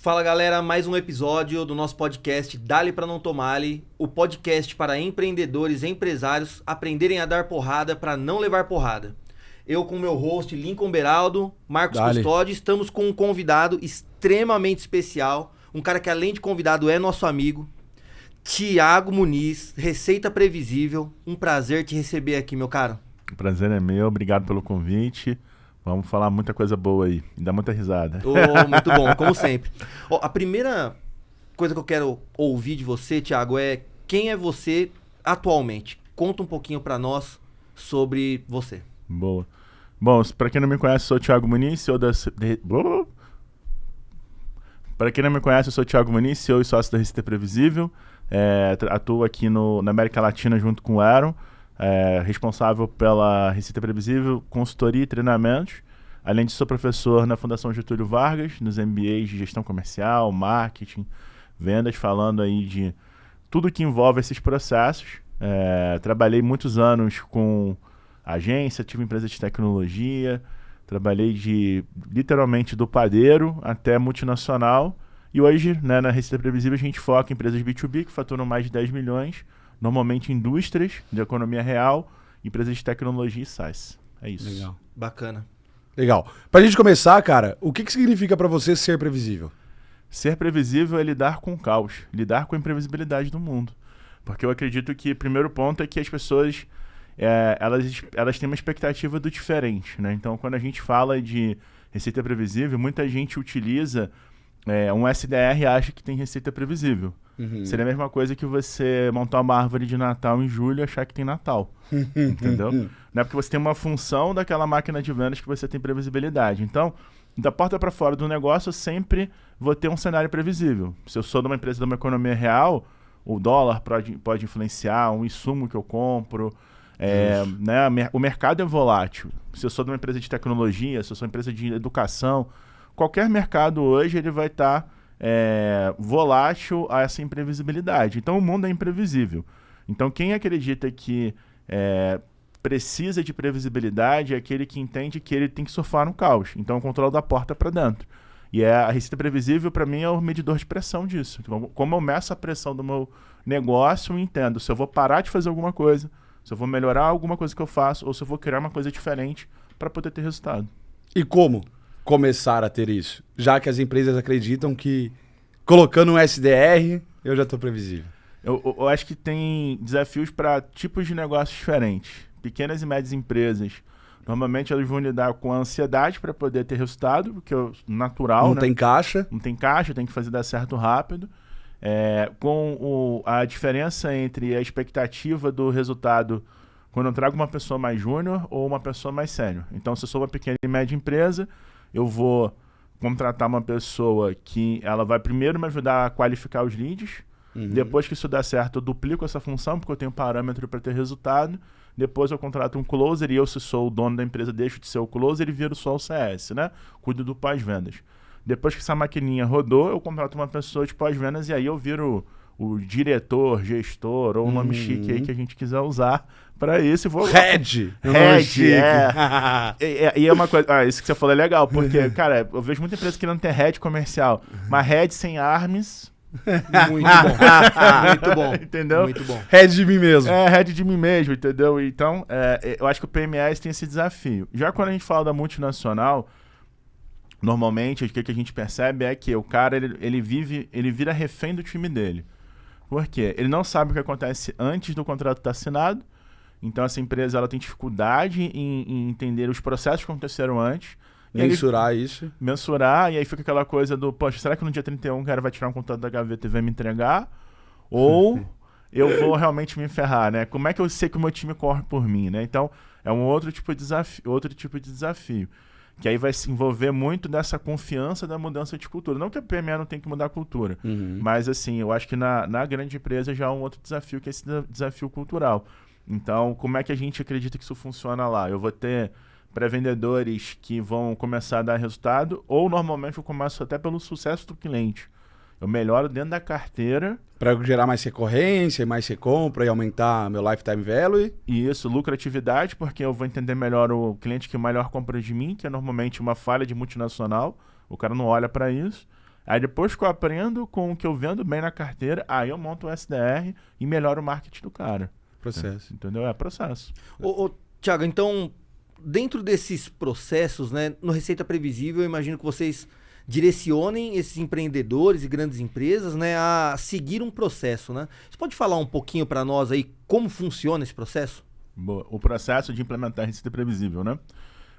Fala galera, mais um episódio do nosso podcast Dali Pra Não Tomale, o podcast para empreendedores e empresários aprenderem a dar porrada para não levar porrada. Eu com o meu host Lincoln Beraldo, Marcos Custódio, estamos com um convidado extremamente especial, um cara que além de convidado é nosso amigo, Thiago Muniz, Receita Previsível. Um prazer te receber aqui, meu caro. O prazer é meu, obrigado pelo convite. Vamos falar muita coisa boa aí, e dar muita risada. Muito bom, como sempre. A primeira coisa que eu quero ouvir de você, Thiago, é quem é você atualmente? Conta um pouquinho pra nós sobre você. Boa. Bom, pra quem não me conhece, eu sou o Thiago Muniz, CEO da... Para quem não me conhece, eu sou o Thiago Muniz, CEO e sócio da Receita Previsível. Atuo aqui na América Latina junto com o Aaron. Responsável pela Receita Previsível, consultoria e treinamentos. Além disso, sou professor na Fundação Getúlio Vargas, nos MBAs de gestão comercial, marketing, vendas, falando aí de tudo que envolve esses processos. Trabalhei muitos anos com agência, tive empresa de tecnologia, trabalhei literalmente do padeiro até multinacional. E hoje, na Receita Previsível, a gente foca em empresas B2B que faturam mais de 10 milhões, normalmente indústrias de economia real, empresas de tecnologia e SaaS. É isso. Legal. Bacana. Legal. Pra gente começar, cara, o que significa pra você ser previsível? Ser previsível é lidar com o caos, lidar com a imprevisibilidade do mundo. Porque eu acredito que o primeiro ponto é que as pessoas elas têm uma expectativa do diferente, né? Então, quando a gente fala de receita previsível, muita gente utiliza um SDR e acha que tem receita previsível. Uhum. Seria a mesma coisa que você montar uma árvore de Natal em julho e achar que tem Natal. Entendeu? Não é porque você tem uma função daquela máquina de vendas que você tem previsibilidade. Então, da porta para fora do negócio, eu sempre vou ter um cenário previsível. Se eu sou de uma empresa de uma economia real, o dólar pode influenciar, um insumo que eu compro. O mercado é volátil. Se eu sou de uma empresa de tecnologia, se eu sou uma empresa de educação, qualquer mercado hoje ele vai estar volátil a essa imprevisibilidade. Então, o mundo é imprevisível. Então, quem acredita que precisa de previsibilidade é aquele que entende que ele tem que surfar no caos. Então, o controle da porta para dentro. E a receita previsível, para mim, é o medidor de pressão disso. Então, como eu meço a pressão do meu negócio, eu entendo se eu vou parar de fazer alguma coisa, se eu vou melhorar alguma coisa que eu faço, ou se eu vou criar uma coisa diferente para poder ter resultado. E como começar a ter isso? Já que as empresas acreditam que colocando um SDR, eu já estou previsível. Eu acho que tem desafios para tipos de negócios diferentes. Pequenas e médias empresas, normalmente elas vão lidar com a ansiedade para poder ter resultado, porque é natural. Não tem caixa. Não tem caixa, tem que fazer dar certo rápido. A diferença entre a expectativa do resultado quando eu trago uma pessoa mais júnior ou uma pessoa mais sênior. Então, se eu sou uma pequena e média empresa, eu vou contratar uma pessoa que ela vai primeiro me ajudar a qualificar os leads. Uhum. Depois que isso der certo, eu duplico essa função, porque eu tenho parâmetro para ter resultado. Depois eu contrato um closer e eu, se sou o dono da empresa, deixo de ser o closer e viro só o CS, né? Cuido do pós-vendas. Depois que essa maquininha rodou, eu contrato uma pessoa de pós-vendas e aí eu viro o diretor, gestor ou um nome chique aí que a gente quiser usar para isso. Head! E é uma coisa... isso que você falou é legal, porque, cara, eu vejo muita empresa querendo ter head comercial, mas head sem arms... Muito bom. Muito bom. Entendeu? Muito bom. Head de mim mesmo. Head de mim mesmo, entendeu? Então, eu acho que o PMS tem esse desafio. Já quando a gente fala da multinacional, normalmente, o que a gente percebe é que o cara, ele vira refém do time dele. Por quê? Ele não sabe o que acontece antes do contrato estar assinado. Então, essa empresa ela tem dificuldade em entender os processos que aconteceram antes. Mensurar isso. Mensurar, e aí fica aquela coisa do, poxa, será que no dia 31 o cara vai tirar um contrato da gaveta e vai me entregar? Ou eu vou realmente me ferrar, né? Como é que eu sei que o meu time corre por mim, né? Então, é um outro tipo de desafio. Que aí vai se envolver muito dessa confiança da mudança de cultura. Não que a PME não tem que mudar a cultura, mas assim, eu acho que na grande empresa já há um outro desafio, que é esse desafio cultural. Então, como é que a gente acredita que isso funciona lá? Eu vou ter pré-vendedores que vão começar a dar resultado, ou normalmente eu começo até pelo sucesso do cliente. Eu melhoro dentro da carteira. Para gerar mais recorrência, mais recompra e aumentar meu lifetime value. E isso, lucratividade, porque eu vou entender melhor o cliente que melhor compra de mim, que é normalmente uma falha de multinacional. O cara não olha para isso. Aí depois que eu aprendo com o que eu vendo bem na carteira, aí eu monto o SDR e melhoro o marketing do cara. Processo. Entendeu? É processo. Ô, Thiago, então, dentro desses processos, né, no Receita Previsível, eu imagino que vocês direcionem esses empreendedores e grandes empresas, né, a seguir um processo, né? Você pode falar um pouquinho para nós aí como funciona esse processo? Boa. O processo de implementar a Receita Previsível, né?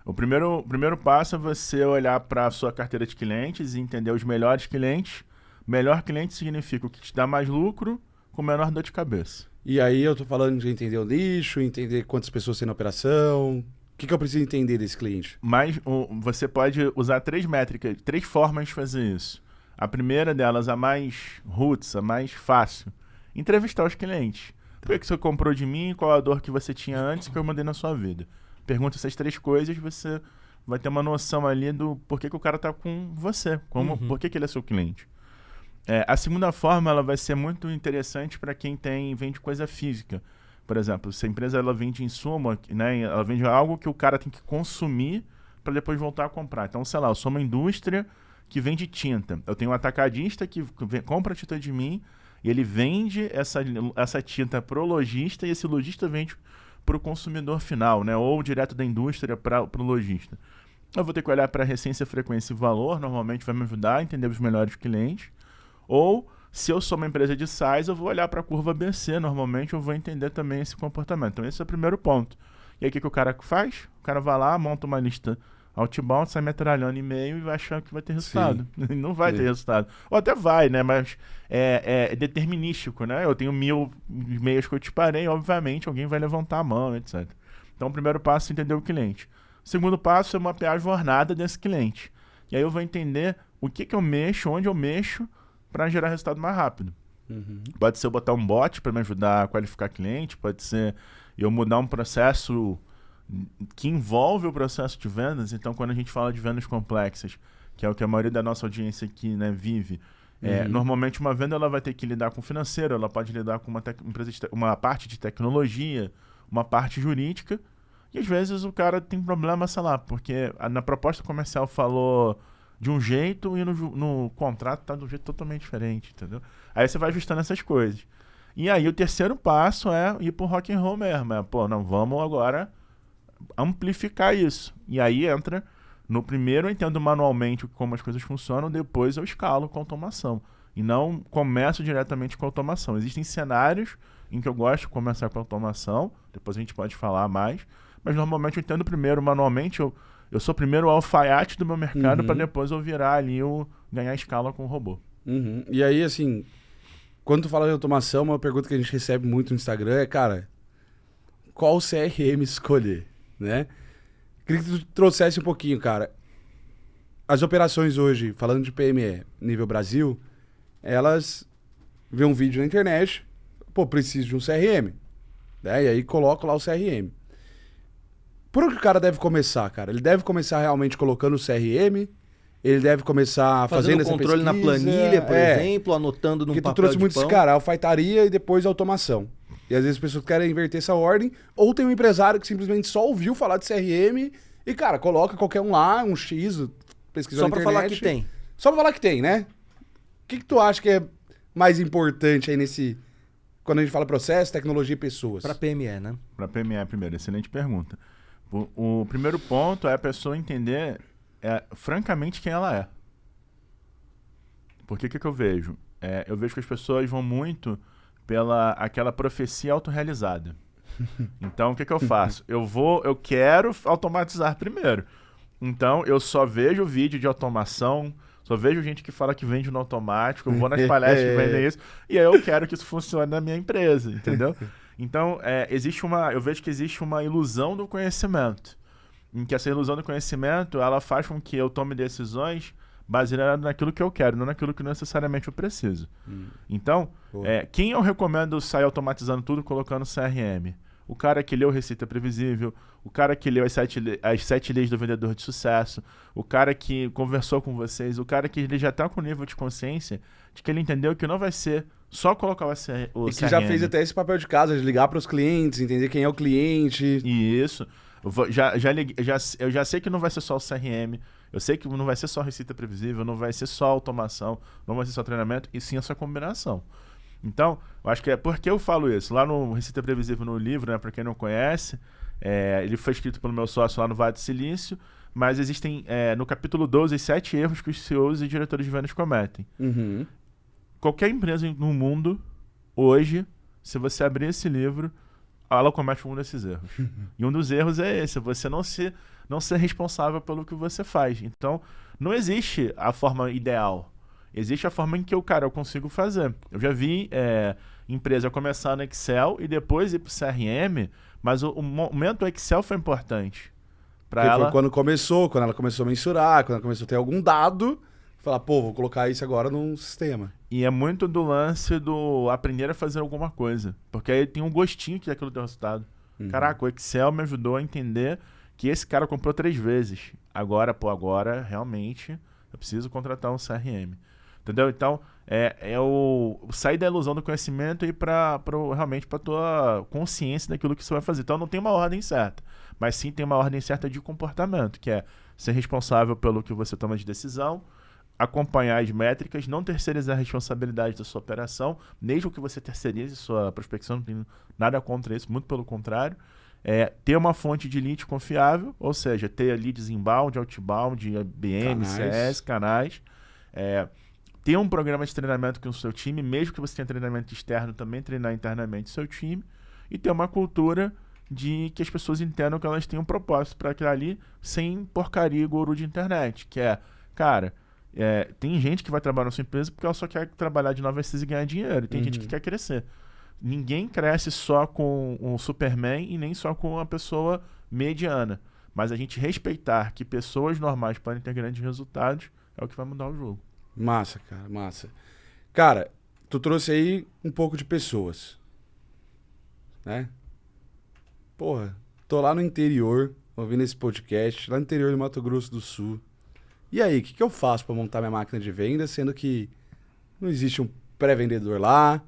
O primeiro passo é você olhar para a sua carteira de clientes e entender os melhores clientes. Melhor cliente significa o que te dá mais lucro com menor dor de cabeça. E aí eu tô falando de entender o nicho, entender quantas pessoas tem na operação. O que eu preciso entender desse cliente? Mas você pode usar 3 métricas, 3 formas de fazer isso. A primeira delas, a mais roots, a mais fácil. Entrevistar os clientes. Por que você comprou de mim? Qual a dor que você tinha antes que eu mandei na sua vida? Pergunta essas 3 coisas, você vai ter uma noção ali do porquê que o cara tá com você, por que ele é seu cliente. A segunda forma, ela vai ser muito interessante para quem vende coisa física. Por exemplo, se a empresa ela vende insumo, né, ela vende algo que o cara tem que consumir para depois voltar a comprar. Então, sei lá, eu sou uma indústria que vende tinta. Eu tenho um atacadista que compra tinta de mim e ele vende essa tinta pro lojista e esse lojista vende para o consumidor final, né? Ou direto da indústria para o lojista. Eu vou ter que olhar para a recência, frequência e valor, normalmente vai me ajudar a entender os melhores clientes. Ou, se eu sou uma empresa de size, eu vou olhar para a curva ABC, normalmente eu vou entender também esse comportamento. Então esse é o primeiro ponto. E aí o que o cara faz? O cara vai lá, monta uma lista outbound, sai metralhando e-mail e vai achar que vai ter resultado. Não vai ter resultado. Ou até vai, né? Mas é determinístico, né? Eu tenho 1000 e-mails que eu disparei, obviamente alguém vai levantar a mão, etc. Então o primeiro passo é entender o cliente. O segundo passo é mapear a jornada desse cliente. E aí eu vou entender o que eu mexo, onde eu mexo, para gerar resultado mais rápido. Pode ser eu botar um bot para me ajudar a qualificar cliente, pode ser eu mudar um processo que envolve o processo de vendas. Então, quando a gente fala de vendas complexas, que é o que a maioria da nossa audiência aqui, né, vive, normalmente uma venda ela vai ter que lidar com financeiro, ela pode lidar com uma parte de tecnologia, uma parte jurídica, e às vezes o cara tem problema, sei lá, porque na proposta comercial falou de um jeito e no contrato tá de um jeito totalmente diferente, entendeu? Aí você vai ajustando essas coisas. E aí o terceiro passo é ir pro rock and roll mesmo. Vamos agora amplificar isso. E aí entra, no primeiro eu entendo manualmente como as coisas funcionam, depois eu escalo com automação. E não começo diretamente com automação. Existem cenários em que eu gosto de começar com automação, depois a gente pode falar mais, mas normalmente eu entendo primeiro manualmente, eu sou primeiro o alfaiate do meu mercado para depois eu virar ali ganhar escala com o robô. E aí, assim, quando tu fala de automação, uma pergunta que a gente recebe muito no Instagram é, cara, qual CRM escolher, né? Queria que tu trouxesse um pouquinho, cara. As operações hoje, falando de PME nível Brasil, elas vê um vídeo na internet, preciso de um CRM, né? E aí coloco lá o CRM. Por onde o cara deve começar, cara? Ele deve começar realmente colocando o CRM? Ele deve começar fazendo essa controle pesquisa, na planilha, por exemplo, anotando num porque papel tu trouxe de muito pão. esse cara, alfaiataria e depois automação. E às vezes as pessoas querem inverter essa ordem, ou tem um empresário que simplesmente só ouviu falar de CRM e, cara, coloca qualquer um lá, um X, pesquisou Só na pra internet. falar que tem. Só pra falar que tem, né? O que tu acha que é mais importante aí nesse... Quando a gente fala processo, tecnologia e pessoas? Pra PME, né? Para PME, primeiro, excelente pergunta. O primeiro ponto é a pessoa entender, francamente, quem ela é. Porque o que eu vejo? Eu vejo que as pessoas vão muito pela aquela profecia autorrealizada. Então, o que eu faço? Eu quero automatizar primeiro. Então, eu só vejo vídeo de automação, só vejo gente que fala que vende no automático, eu vou nas palestras que vendem isso, e aí eu quero que isso funcione na minha empresa, entendeu? Então, eu vejo que existe uma ilusão do conhecimento, em que essa ilusão do conhecimento, ela faz com que eu tome decisões baseadas naquilo que eu quero, não naquilo que necessariamente eu preciso. Então, quem eu recomendo sair automatizando tudo, colocando CRM? O cara que leu Receita Previsível, o cara que leu as 7 leis do vendedor de sucesso, o cara que conversou com vocês, o cara que ele já está com nível de consciência de que ele entendeu que não vai ser só colocar o CRM. E que já fez até esse papel de casa, de ligar para os clientes, entender quem é o cliente. Isso. Eu já sei que não vai ser só o CRM. Eu sei que não vai ser só receita previsível, não vai ser só automação, não vai ser só treinamento, e sim essa combinação. Então, eu acho que é porque eu falo isso. Lá no Receita Previsível, no livro, né, para quem não conhece, ele foi escrito pelo meu sócio lá no Vale do Silício, mas existem, no capítulo 12, 7 erros que os CEOs e diretores de vendas cometem. Uhum. Qualquer empresa no mundo, hoje, se você abrir esse livro, ela comete um desses erros. E um dos erros é esse, você não ser responsável pelo que você faz. Então, não existe a forma ideal. Existe a forma em que eu consigo fazer. Eu já vi empresa começar no Excel e depois ir para o CRM, mas o momento do Excel foi importante. Porque foi quando ela começou a mensurar, quando ela começou a ter algum dado, falar, vou colocar isso agora num sistema. E é muito do lance do aprender a fazer alguma coisa. Porque aí tem um gostinho que aquilo deu resultado. Caraca, o Excel me ajudou a entender que esse cara comprou 3 vezes. Agora realmente eu preciso contratar um CRM. Entendeu? Então, sair da ilusão do conhecimento e ir realmente para a tua consciência daquilo que você vai fazer. Então, não tem uma ordem certa, mas sim tem uma ordem certa de comportamento, que é ser responsável pelo que você toma de decisão, acompanhar as métricas, não terceirizar a responsabilidade da sua operação, mesmo que você terceirize sua prospecção, não tem nada contra isso, muito pelo contrário. Ter uma fonte de lead confiável, ou seja, ter leads inbound, outbound, IBM, CS, canais. Ter um programa de treinamento com o seu time, mesmo que você tenha treinamento externo, também treinar internamente o seu time. E ter uma cultura de que as pessoas entendam que elas têm um propósito para aquilo ali, sem porcaria e guru de internet. Que tem gente que vai trabalhar na sua empresa porque ela só quer trabalhar de 9 às 6 e ganhar dinheiro. E tem gente que quer crescer. Ninguém cresce só com um Superman e nem só com uma pessoa mediana. Mas a gente respeitar que pessoas normais podem ter grandes resultados é o que vai mudar o jogo. Massa, cara, massa. Cara, tu trouxe aí um pouco de pessoas, né? Porra, tô lá no interior, ouvindo esse podcast, lá no interior do Mato Grosso do Sul. E aí, o que eu faço pra montar minha máquina de venda, sendo que não existe um pré-vendedor lá,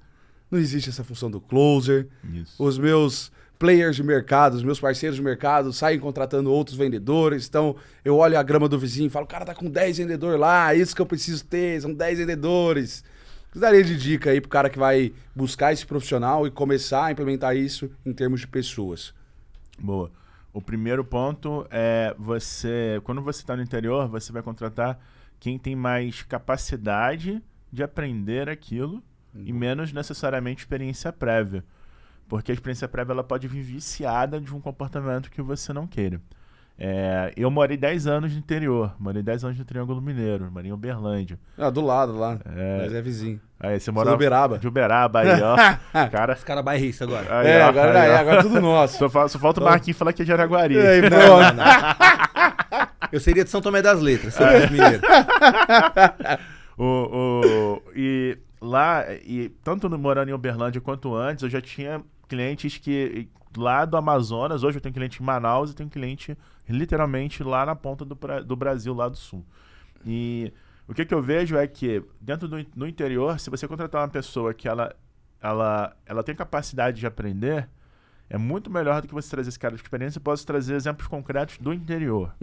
não existe essa função do closer, Isso. Os meus players de mercado, os meus parceiros de mercado saem contratando outros vendedores, então eu olho a grama do vizinho e falo, o cara tá com 10 vendedores lá, isso que eu preciso ter, são 10 vendedores. O que daria de dica aí pro cara que vai buscar esse profissional e começar a implementar isso em termos de pessoas? Boa. O primeiro ponto é quando você está no interior, você vai contratar quem tem mais capacidade de aprender aquilo e menos necessariamente experiência prévia. Porque a experiência prévia ela pode vir viciada de um comportamento que você não queira. Eu morei 10 anos no interior, morei 10 anos no Triângulo Mineiro, morei em Uberlândia. Do lado lá, mas é vizinho. Aí você mora de Uberaba. De Uberaba aí, ó. Os caras bairristas agora. Aí, ó, agora é tudo nosso. Só falta o Marquinhos falar que é de Araguari. Não. Eu seria de São Tomé das Letras, se eu fosse mineiro. E lá, tanto morando em Uberlândia quanto antes, eu já tinha clientes que lá do Amazonas, hoje eu tenho cliente em Manaus e tenho cliente literalmente lá na ponta do Brasil, lá do sul. E o que eu vejo é que dentro no interior, se você contratar uma pessoa que ela tem capacidade de aprender, é muito melhor do que você trazer esse cara de experiência. Eu posso trazer exemplos concretos do interior.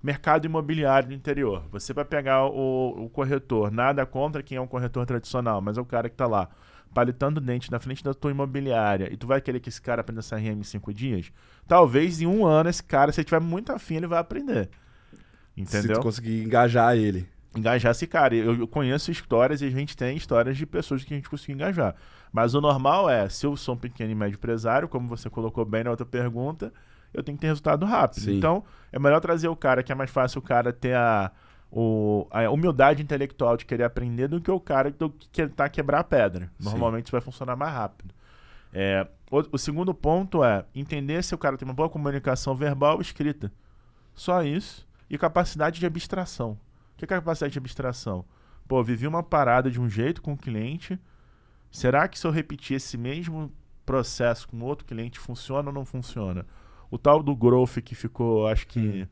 Mercado imobiliário do interior. Você vai pegar o corretor, nada contra quem é um corretor tradicional, mas é o cara que está lá palitando dente na frente da tua imobiliária e tu vai querer que esse cara aprenda CRM em 5 dias? Talvez em 1 ano esse cara, se ele tiver muito afim, ele vai aprender. Entendeu? Se tu conseguir engajar ele. Engajar esse cara. Eu conheço histórias e a gente tem histórias de pessoas que a gente conseguiu engajar. Mas o normal se eu sou um pequeno e médio empresário, como você colocou bem na outra pergunta, eu tenho que ter resultado rápido. Sim. Então, é melhor trazer o cara que é mais fácil o cara ter a humildade intelectual de querer aprender do que o cara que tentar quebrar a pedra. Normalmente isso vai funcionar mais rápido. O segundo ponto é entender se o cara tem uma boa comunicação verbal ou escrita. Só isso. E capacidade de abstração. O que é capacidade de abstração? Vivi uma parada de um jeito com o cliente. Será que se eu repetir esse mesmo processo com outro cliente, funciona ou não funciona? O tal do growth que ficou, acho que,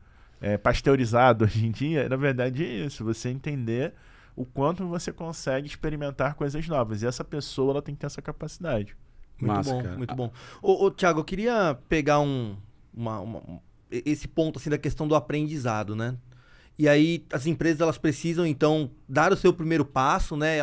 pasteurizado hoje em dia, na verdade é isso. Você entender o quanto você consegue experimentar coisas novas. E essa pessoa ela tem que ter essa capacidade. Muito Massa, bom, cara. muito bom. Ô, Thiago, eu queria pegar esse ponto assim da questão do aprendizado, né? E aí as empresas elas precisam então dar o seu primeiro passo, né?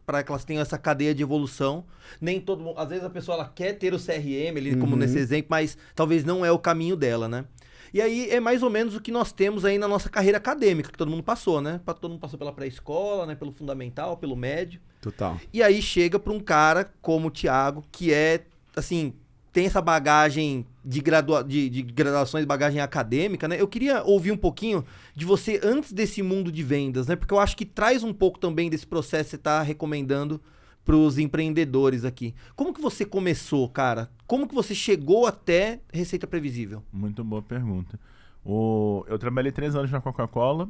Para que elas tenham essa cadeia de evolução. Nem todo mundo, às vezes a pessoa ela quer ter o CRM, ali, como nesse exemplo, mas talvez não é o caminho dela, né? E aí é mais ou menos o que nós temos aí na nossa carreira acadêmica, que todo mundo passou, né? Todo mundo passou pela pré-escola, né? Pelo fundamental, pelo médio. Total. E aí chega para um cara como o Thiago, que é, assim, tem essa bagagem de graduações, bagagem acadêmica, né? Eu queria ouvir um pouquinho de você antes desse mundo de vendas, né? Porque eu acho que traz um pouco também desse processo que você está recomendando para os empreendedores aqui. Como que você começou, cara? Como que você chegou até Receita Previsível? Muito boa pergunta. Eu trabalhei 3 anos na Coca-Cola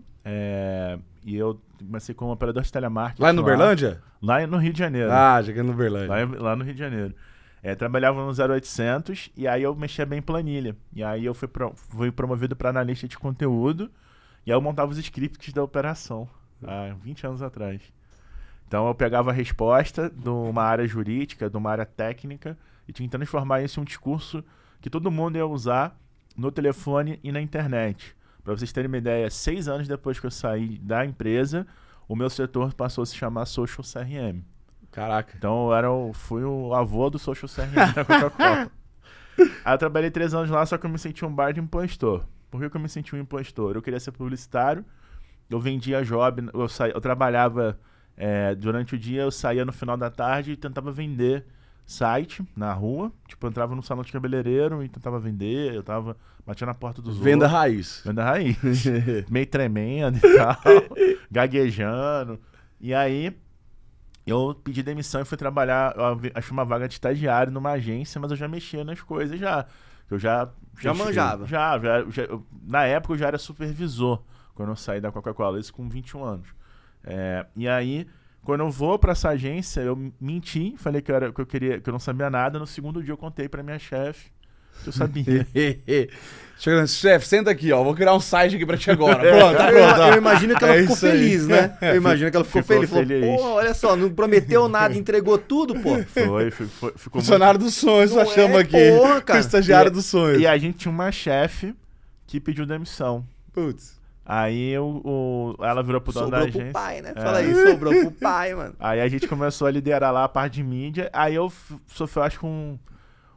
e eu comecei como operador de telemarketing. Lá no Uberlândia? Lá no Rio de Janeiro. Ah, cheguei no Uberlândia. Lá no Rio de Janeiro. Trabalhava no 0800 e aí eu mexia bem em planilha. E aí eu fui promovido para analista de conteúdo e aí eu montava os scripts da operação, há 20 anos atrás. Então eu pegava a resposta de uma área jurídica, de uma área técnica e tinha que transformar isso em um discurso que todo mundo ia usar no telefone e na internet. Para vocês terem uma ideia, 6 anos depois que eu saí da empresa, o meu setor passou a se chamar Social CRM. Caraca. Então fui o avô do Social CRM da Coca-Cola. Aí eu trabalhei 3 anos lá, só que eu me senti um bar de impostor. Por que eu me senti um impostor? Eu queria ser publicitário, eu vendia job, eu trabalhava durante o dia, eu saía no final da tarde e tentava vender site na rua. Tipo, eu entrava no salão de cabeleireiro e tentava vender, batia na porta dos outros. Venda raiz. Venda raiz. Meio tremendo e tal, gaguejando. E aí eu pedi demissão e fui trabalhar, eu achei uma vaga de estagiário numa agência, mas eu já mexia nas coisas já. Eu já manjava? Na época eu já era supervisor, quando eu saí da Coca-Cola, isso com 21 anos. E aí, quando eu vou pra essa agência, eu menti, falei que eu não sabia nada. No segundo dia eu contei pra minha chefe que eu sabia. Chegando, chefe, senta aqui, ó. Vou criar um site aqui pra ti agora. Pronto, tá pronto. Eu imagino que ela ficou feliz, né? Eu imagino que ela ficou feliz. Falou, feliz. pô, olha só, não prometeu nada, entregou tudo, pô. Ficou Funcionário dos sonhos, Não só chama aqui. porra, cara. Estagiário dos sonhos. E a gente tinha uma chefe que pediu demissão. Putz. Aí ela virou pro dono da agência. Sobrou pro pai, né? Fala aí, sobrou pro pai, mano. Aí a gente começou a liderar lá a parte de mídia. Aí eu sofri, acho que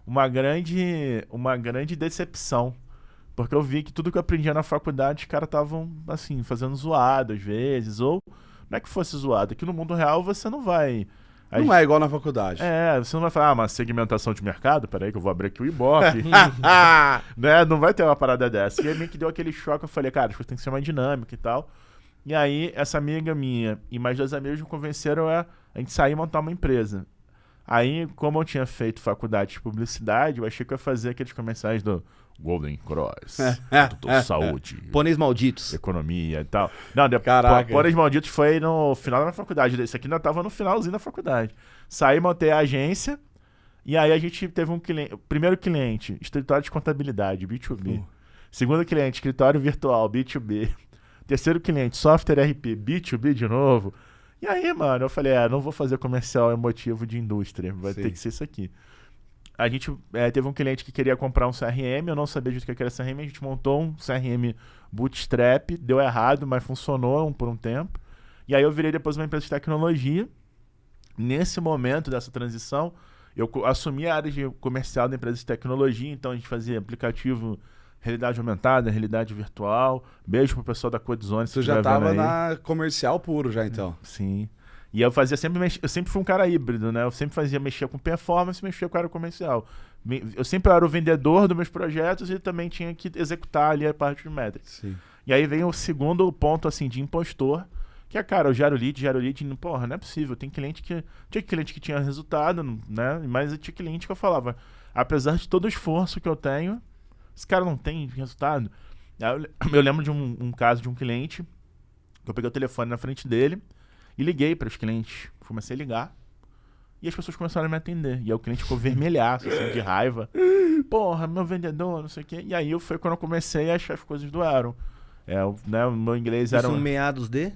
uma grande decepção. Porque eu vi que tudo que eu aprendia na faculdade, os caras estavam, assim, fazendo zoado às vezes. Ou não é que fosse zoado, é que no mundo real você não vai... Não é igual na faculdade. Você não vai falar, mas segmentação de mercado? Peraí que eu vou abrir aqui o Ibope. Né? Não vai ter uma parada dessa. E aí meio que deu aquele choque, eu falei, cara, as coisas tem que ser mais dinâmica e tal. E aí, essa amiga minha e mais 2 amigos me convenceram a gente sair e montar uma empresa. Aí, como eu tinha feito faculdade de publicidade, eu achei que eu ia fazer aqueles comerciais do Golden Cross, Doutor Saúde, Pôneis malditos. economia e tal. Não, Caraca. Pôneis malditos foi no final da minha faculdade. Esse aqui ainda tava no finalzinho da faculdade. Saí, montei a agência e aí a gente teve um cliente. Primeiro cliente, escritório de contabilidade, B2B. Segundo cliente, escritório virtual, B2B. Terceiro cliente, software RP, B2B de novo. E aí, mano, eu falei, não vou fazer comercial emotivo de indústria, vai ter que ser isso aqui. A gente teve um cliente que queria comprar um CRM, eu não sabia disso que era CRM, a gente montou um CRM bootstrap, deu errado, mas funcionou por um tempo. E aí eu virei depois uma empresa de tecnologia. Nesse momento dessa transição, eu assumi a área de comercial da empresa de tecnologia, então a gente fazia aplicativo realidade aumentada, realidade virtual. Beijo pro pessoal da Codezone. Você já tava na comercial puro já, então. Sim. E eu fazia eu sempre fui um cara híbrido, né? Eu sempre mexia com performance, mexia com a área comercial. Eu sempre era o vendedor dos meus projetos e também tinha que executar ali a parte de métricas. Sim. E aí vem o segundo ponto, assim, de impostor, que é, cara, eu gero lead, porra, não é possível. Tinha cliente que tinha resultado, né? Mas tinha cliente que eu falava, apesar de todo o esforço que eu tenho, esse cara não tem resultado. Aí eu lembro de um caso de um cliente, que eu peguei o telefone na frente dele, e liguei para os clientes. Comecei a ligar. E as pessoas começaram a me atender. E aí o cliente ficou vermelhaço, assim, de raiva. Porra, meu vendedor, não sei o quê. E aí foi quando eu comecei a achar as coisas doaram. O meu inglês era... Isso meados de?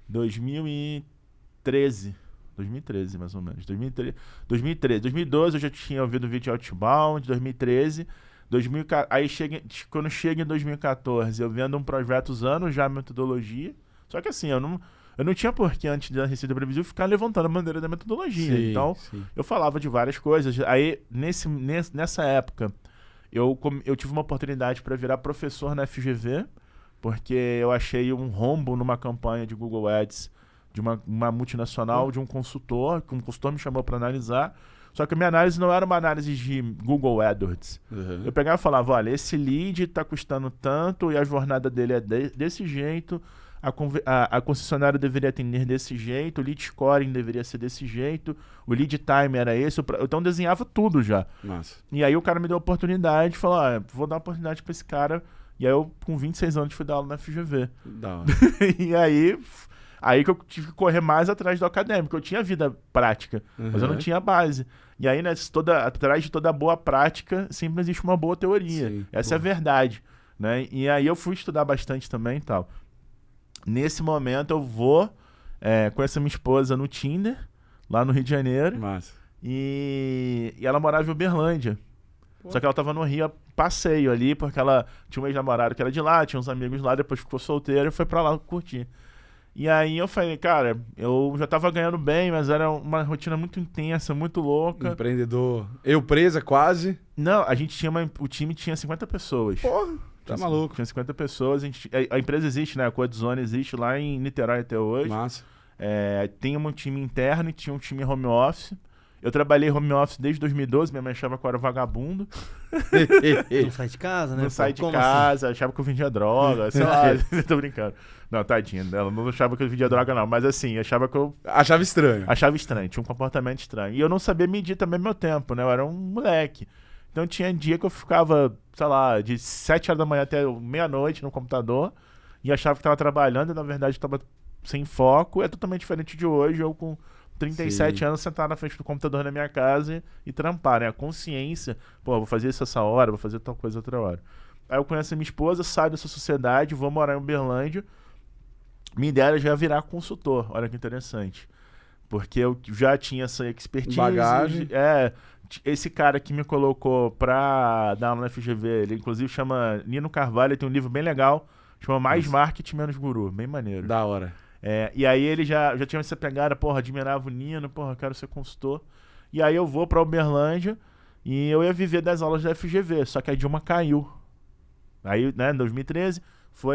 2013, mais ou menos. 2013. 2012 eu já tinha ouvido vídeo outbound. 2013. Aí quando chega em 2014, eu vendo um projeto usando já a metodologia. Só que assim, eu não tinha porquê, antes da Receita Previsível, ficar levantando a bandeira da metodologia. Sim, então, sim. eu falava de várias coisas. Aí, nessa época, eu tive uma oportunidade para virar professor na FGV, porque eu achei um rombo numa campanha de Google Ads de uma multinacional, de um consultor, que um consultor me chamou para analisar. Só que a minha análise não era uma análise de Google AdWords. Uhum. Eu pegava e falava, olha, esse lead está custando tanto e a jornada dele é desse jeito, a concessionária deveria atender desse jeito, o lead scoring deveria ser desse jeito, o lead time era esse. Então eu desenhava tudo já. Massa. E aí o cara me deu a oportunidade, falou, vou dar uma oportunidade para esse cara. E aí eu, com 26 anos, fui dar aula na FGV. Da hora. E aí que eu tive que correr mais atrás do acadêmico. Eu tinha vida prática, mas eu não tinha base. E aí, né, atrás de toda boa prática, sempre existe uma boa teoria. Sim, Essa é a verdade. Né? E aí eu fui estudar bastante também e tal. Nesse momento eu vou conhecer minha esposa no Tinder, lá no Rio de Janeiro. Massa. E ela morava em Uberlândia. Só que ela tava no Rio a passeio ali, porque ela tinha um ex-namorado que era de lá, tinha uns amigos lá, depois ficou solteira e foi pra lá curtir. E aí eu falei, cara, eu já tava ganhando bem, mas era uma rotina muito intensa, muito louca. Empreendedor. Eu presa quase. Não, a gente o time tinha 50 pessoas. Porra, tá maluco. Tinha 50 pessoas, a empresa existe, né? A Coedzone existe lá em Niterói até hoje. Massa. Tem um time interno e tinha um time home office. Eu trabalhei home office desde 2012, minha mãe achava que eu era vagabundo. Não sai de casa, né? Não sai de Como casa, achava que eu vendia droga, sei lá, tô brincando. Não, tadinha, ela não achava que eu vendia droga não, mas assim, achava que eu... Achava estranho. Achava estranho, tinha um comportamento estranho. E eu não sabia medir também meu tempo, né? Eu era um moleque. Então tinha dia que eu ficava, sei lá, de 7 horas da manhã até meia-noite no computador e achava que tava trabalhando e na verdade tava sem foco. É totalmente diferente de hoje, eu com 37 Sim. anos sentar na frente do computador na minha casa e trampar, né? A consciência, pô, vou fazer isso essa hora, vou fazer tal coisa outra hora. Aí eu conheço a minha esposa, saio dessa sociedade, vou morar em Uberlândia. Minha ideia já virar consultor, olha que interessante. Porque eu já tinha essa expertise. Bagagem. Esse cara que me colocou pra dar aula na FGV, ele inclusive chama Nino Carvalho, ele tem um livro bem legal, chama Mais Marketing, Menos Guru, bem maneiro. Da hora. E aí ele já tinha essa pegada, porra, admirava o Nino, porra, quero ser consultor. E aí eu vou pra Uberlândia e eu ia viver das aulas da FGV, só que a Dilma caiu. Aí, né, em 2013,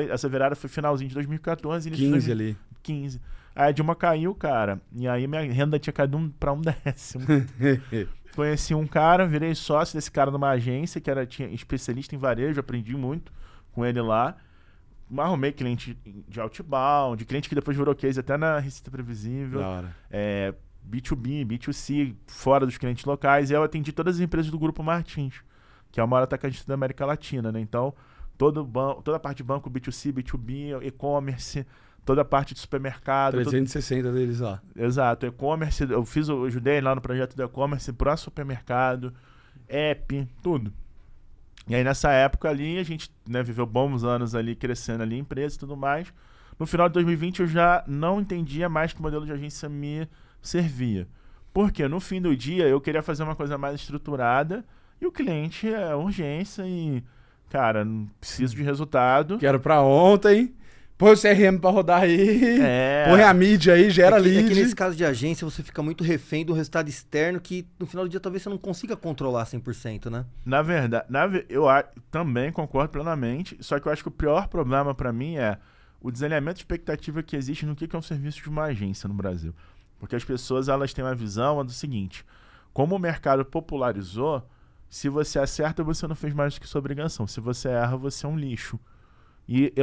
essa virada foi finalzinho de 2014. 15 ali. 15. Aí a Dilma caiu, cara, e aí minha renda tinha caído pra 1/10. Conheci um cara, virei sócio desse cara numa agência que tinha especialista em varejo, aprendi muito com ele lá. Arrumei cliente de outbound, cliente que depois virou case até na Receita Previsível. Da hora. B2B, B2C, fora dos clientes locais. E eu atendi todas as empresas do Grupo Martins, que é o maior atacante da América Latina, né? Então, toda a parte de banco, B2C, B2B, e-commerce, toda a parte de supermercado. 360 deles lá. Exato. E-commerce, eu ajudei lá no projeto do e-commerce para supermercado, app, tudo. E aí nessa época ali, a gente, né, viveu bons anos ali, crescendo ali, empresa e tudo mais. No final de 2020 eu já não entendia mais que o modelo de agência me servia. Porque no fim do dia eu queria fazer uma coisa mais estruturada e o cliente é urgência e, cara, não preciso de resultado. Quero pra ontem. Põe o CRM pra rodar aí. Põe a mídia aí, gera lead. É que nesse caso de agência você fica muito refém do resultado externo que no final do dia talvez você não consiga controlar 100%, né? Na verdade, eu também concordo plenamente, só que eu acho que o pior problema pra mim é o desalinhamento de expectativa que existe no que é um serviço de uma agência no Brasil. Porque as pessoas elas têm uma visão do seguinte, como o mercado popularizou, se você acerta, você não fez mais do que sua obrigação. Se você erra, você é um lixo. E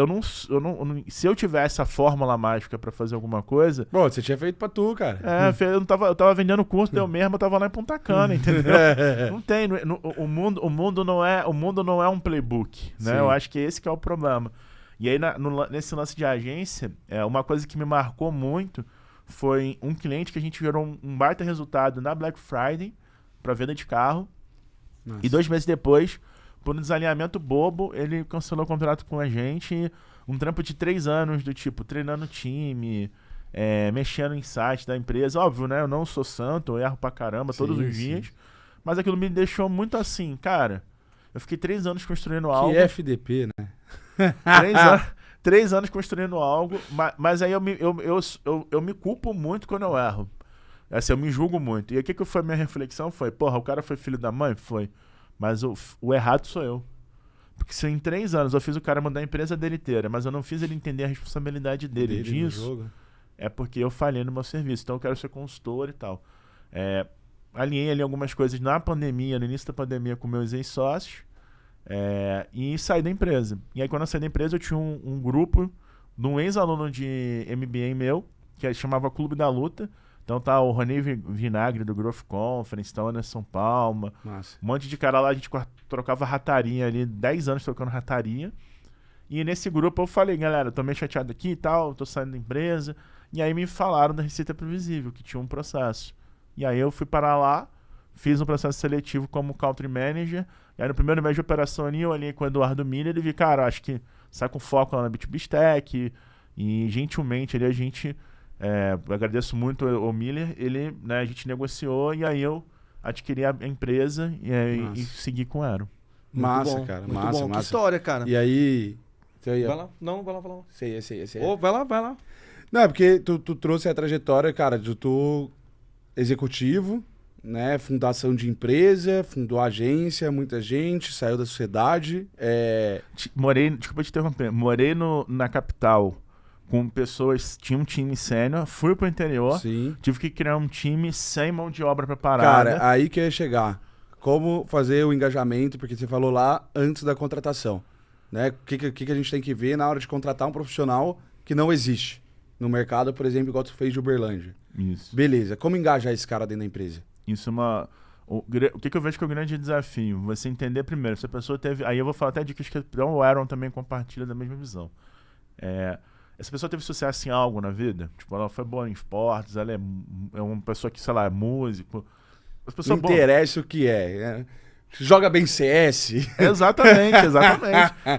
se eu tivesse a fórmula mágica pra fazer alguma coisa... Pô, você tinha feito pra tu, cara. Eu tava vendendo curso, eu mesmo, eu tava lá em Punta Cana, entendeu? Não tem, o mundo não é um playbook, né? Sim. Eu acho que esse que é o problema. E aí, nesse lance de agência, uma coisa que me marcou muito foi um cliente que a gente virou um baita resultado na Black Friday pra venda de carro. Nossa. E 2 meses depois... Por um desalinhamento bobo, ele cancelou o contrato com a gente. Um trampo de 3 anos, do tipo, treinando time, mexendo em site da empresa. Óbvio, né? Eu não sou santo, eu erro pra caramba todos os dias. Mas aquilo me deixou muito assim, cara, Eu fiquei 3 anos construindo algo. Que FDP, né? 3 anos construindo algo, mas aí eu me culpo muito quando eu erro. Assim, eu me julgo muito. E aí, o que foi a minha reflexão? Foi, porra, o cara foi filho da mãe? Foi. Mas o errado sou eu. Porque se em 3 anos eu fiz o cara mandar a empresa dele inteira, mas eu não fiz ele entender a responsabilidade dele disso, é porque eu falhei no meu serviço. Então eu quero ser consultor e tal. Alinhei ali algumas coisas na pandemia, no início da pandemia, com meus ex-sócios, e saí da empresa. E aí quando eu saí da empresa eu tinha um grupo de um ex-aluno de MBA meu, que chamava Clube da Luta. Então tá o Rony Vinagre do Growth Conference, tá o Anderson Palma, Massa. um monte de cara lá, a gente trocava rataria ali, 10 anos trocando rataria. E nesse grupo eu falei, galera, eu tô meio chateado aqui e tal, tô saindo da empresa. E aí me falaram da Receita Previsível, que tinha um processo. E aí eu fui para lá, fiz um processo seletivo como Country Manager. E aí no primeiro mês de operação ali, eu olhei com o Eduardo Miller e vi, cara, acho que sai com foco lá na B2B Stack. E gentilmente ali a gente... eu agradeço muito o Miller, né, a gente negociou e aí eu adquiri a empresa e segui com ela. Massa, bom, cara, muito massa, bom. massa. Que história, cara. E aí... Vai lá, não, vai lá, vai lá. Sei. Vai lá. Não, é porque tu trouxe a trajetória, cara, de tu executivo, né, fundação de empresa, fundou agência, muita gente, saiu da sociedade. Desculpa te interromper, morei na capital com pessoas, tinha um time sênior, fui pro interior, Sim. tive que criar um time sem mão de obra preparada. Cara, aí que eu ia chegar. Como fazer o engajamento, porque você falou lá antes da contratação, né? O que a gente tem que ver na hora de contratar um profissional que não existe no mercado, por exemplo, igual tu fez de Uberlândia. Isso. Beleza, como engajar esse cara dentro da empresa? Isso é o que eu vejo que é o grande desafio? Você entender primeiro, se a pessoa teve... Aí eu vou falar até dicas que o Aaron também compartilha da mesma visão. Essa pessoa teve sucesso em algo na vida, tipo, ela foi boa em esportes, ela é uma pessoa que, sei lá, é músico. Não interessa o que é. Joga bem CS. Exatamente.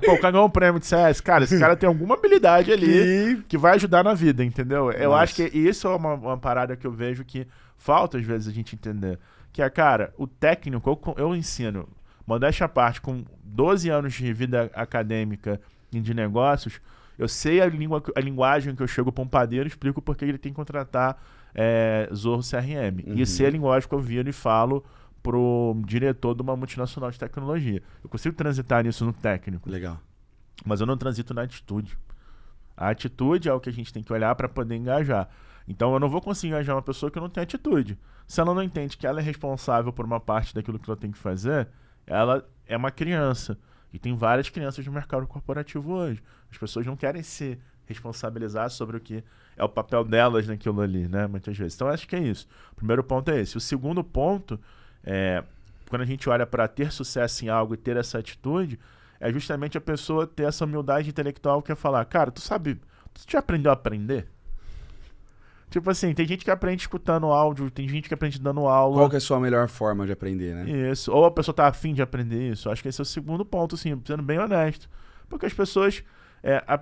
Pô, o cara ganhou um prêmio de CS. Cara, esse cara tem alguma habilidade ali que vai ajudar na vida, entendeu? Eu acho que isso é uma parada que eu vejo que falta, às vezes, a gente entender. Que é, cara, o técnico, eu ensino, modéstia à parte, com 12 anos de vida acadêmica e de negócios, eu sei a linguagem que eu chego para um padeiro e explico porque ele tem que contratar Zorro CRM. Uhum. E sei a linguagem que eu viro e falo pro diretor de uma multinacional de tecnologia. Eu consigo transitar nisso no técnico. Legal. Mas eu não transito na atitude. A atitude é o que a gente tem que olhar para poder engajar. Então eu não vou conseguir engajar uma pessoa que não tem atitude. Se ela não entende que ela é responsável por uma parte daquilo que ela tem que fazer, ela é uma criança. E tem várias crianças no mercado corporativo hoje. As pessoas não querem se responsabilizar sobre o que é o papel delas naquilo ali, né? Muitas vezes. Então acho que é isso. O primeiro ponto é esse. O segundo ponto quando a gente olha para ter sucesso em algo e ter essa atitude, é justamente a pessoa ter essa humildade intelectual que é falar, cara, tu já aprendeu a aprender? Tipo assim, tem gente que aprende escutando áudio, tem gente que aprende dando aula. Qual que é a sua melhor forma de aprender, né? Isso. Ou a pessoa tá afim de aprender isso. Acho que esse é o segundo ponto, assim, sendo bem honesto. Porque as pessoas...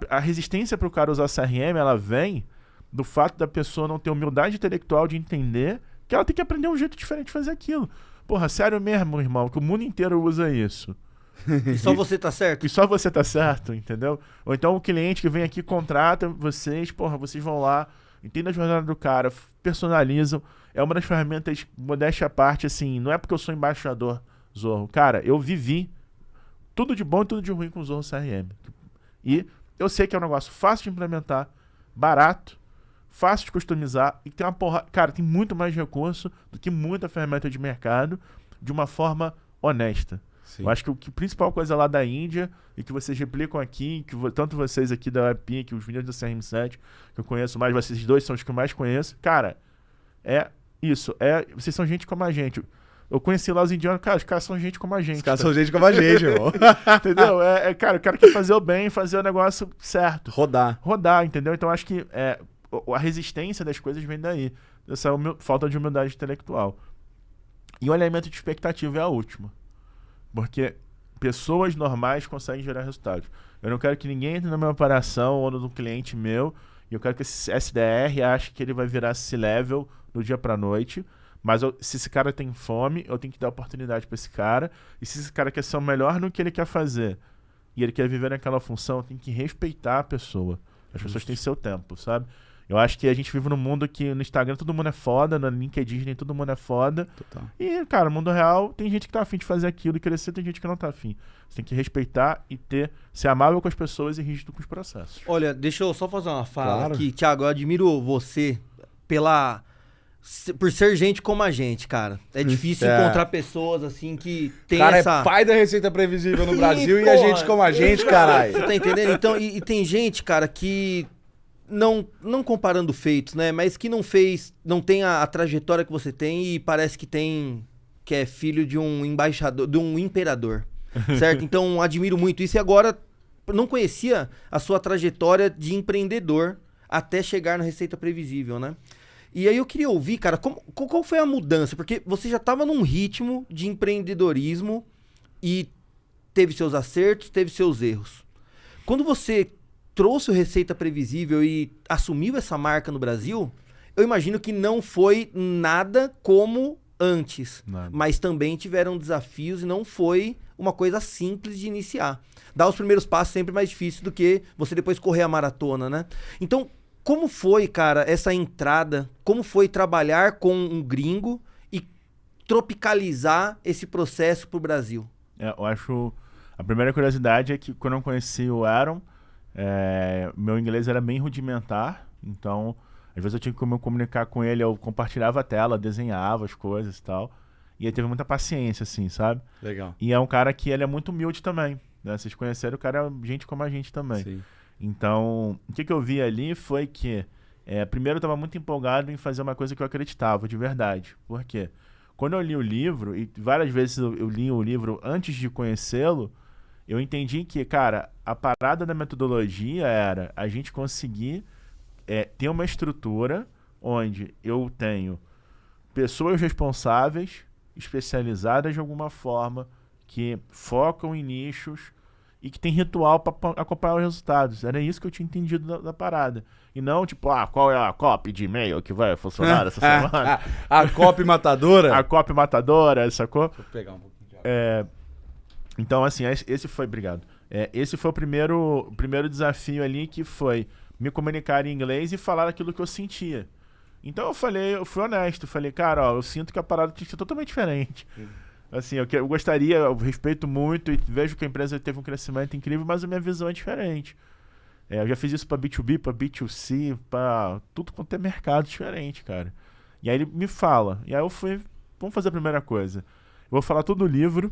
a resistência para o cara usar CRM, ela vem do fato da pessoa não ter humildade intelectual de entender que ela tem que aprender um jeito diferente de fazer aquilo. Porra, sério mesmo, irmão, que o mundo inteiro usa isso. E só você tá certo? E só você tá certo, entendeu? Ou então o cliente que vem aqui contrata vocês, porra, vocês vão lá, entendem a jornada do cara, personalizam. É uma das ferramentas, modéstia à parte, assim, não é porque eu sou embaixador Zorro. Cara, eu vivi tudo de bom e tudo de ruim com o Zorro CRM. E eu sei que é um negócio fácil de implementar, barato, fácil de customizar e tem uma porra... Cara, tem muito mais recurso do que muita ferramenta de mercado de uma forma honesta. Sim. Eu acho que a principal coisa lá da Índia e que vocês replicam aqui, que tanto vocês aqui da WebP, que os meninos do CRM7, que eu conheço mais, vocês dois são os que eu mais conheço, cara, é isso. Vocês são gente como a gente. Eu conheci lá os indianos, cara, os caras são gente como a gente. Os caras são gente como a gente, irmão. Entendeu? Cara, o cara quer fazer o bem, fazer o negócio certo. Rodar, entendeu? Então acho que a resistência das coisas vem daí. Essa falta de humildade intelectual. E o alinhamento de expectativa é a última. Porque pessoas normais conseguem gerar resultados. Eu não quero que ninguém entre na minha operação ou no cliente meu, e eu quero que esse SDR ache que ele vai virar C-level do dia pra noite, Mas se esse cara tem fome, eu tenho que dar oportunidade pra esse cara. E se esse cara quer ser o melhor no que ele quer fazer e ele quer viver naquela função, eu tenho que respeitar a pessoa. As pessoas têm seu tempo, sabe? Eu acho que a gente vive num mundo que no Instagram todo mundo é foda, no LinkedIn todo mundo é foda. Total. E, cara, no mundo real tem gente que tá afim de fazer aquilo e crescer, tem gente que não tá afim. Você tem que respeitar e ser amável com as pessoas e rígido com os processos. Olha, deixa eu só fazer uma fala Claro. aqui. Thiago, eu admiro você por ser gente como a gente, cara. É difícil encontrar pessoas assim que tem Cara, essa... é pai da Receita Previsível no Ih, Brasil e porra, a gente como a gente, caralho. Você tá entendendo? Então, e tem gente, cara, que não comparando feitos, né? Mas que não tem a trajetória que você tem e parece que é filho de um embaixador, de um imperador, certo? Então, admiro muito isso. E agora, não conhecia a sua trajetória de empreendedor até chegar na Receita Previsível, né? E aí eu queria ouvir, cara, qual foi a mudança? Porque você já estava num ritmo de empreendedorismo e teve seus acertos, teve seus erros. Quando você trouxe o Receita Previsível e assumiu essa marca no Brasil, eu imagino que não foi nada como antes. Nada. Mas também tiveram desafios e não foi uma coisa simples de iniciar. Dar os primeiros passos é sempre mais difícil do que você depois correr a maratona, né? Então, como foi, cara, essa entrada? Como foi trabalhar com um gringo e tropicalizar esse processo pro Brasil? Eu acho... A primeira curiosidade é que quando eu conheci o Aaron, meu inglês era bem rudimentar, então às vezes eu tinha que me comunicar com ele, eu compartilhava a tela, desenhava as coisas e tal, e ele teve muita paciência, assim, sabe? Legal. E é um cara que ele é muito humilde também, né? Vocês conheceram, o cara é gente como a gente também. Sim. Então, o que eu vi ali foi que, primeiro eu estava muito empolgado em fazer uma coisa que eu acreditava, de verdade. Por quê? Quando eu li o livro, e várias vezes eu li o livro antes de conhecê-lo, eu entendi que, cara, a parada da metodologia era a gente conseguir ter uma estrutura onde eu tenho pessoas responsáveis, especializadas de alguma forma, que focam em nichos e que tem ritual para acompanhar os resultados. Era isso que eu tinha entendido da parada. E não, tipo, qual é a copy de e-mail que vai funcionar essa semana? A copy matadora? A copy matadora, sacou? Deixa eu pegar um pouquinho de água. Então, assim, esse foi... Obrigado. Esse foi o primeiro desafio ali, que foi me comunicar em inglês e falar aquilo que eu sentia. Então eu fui honesto. Falei, cara, eu sinto que a parada tinha que ser totalmente diferente. Assim, eu gostaria, eu respeito muito e vejo que a empresa teve um crescimento incrível, mas a minha visão é diferente. Eu já fiz isso para B2B, para B2C, para tudo quanto é mercado diferente, cara. E aí ele me fala. E aí eu fui, vamos fazer a primeira coisa. Eu vou falar todo o livro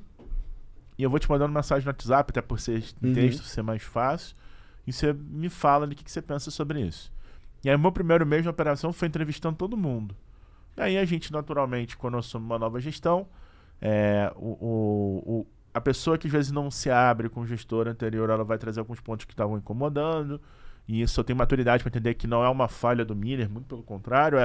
e eu vou te mandando mensagem no WhatsApp, até por ser em texto, ser mais fácil. E você me fala de que você pensa sobre isso. E aí o meu primeiro mês de operação foi entrevistando todo mundo. E aí a gente, naturalmente, quando eu assumo uma nova gestão, a pessoa que às vezes não se abre com o gestor anterior, ela vai trazer alguns pontos que estavam incomodando, e isso eu tenho maturidade para entender que não é uma falha do Miller, muito pelo contrário,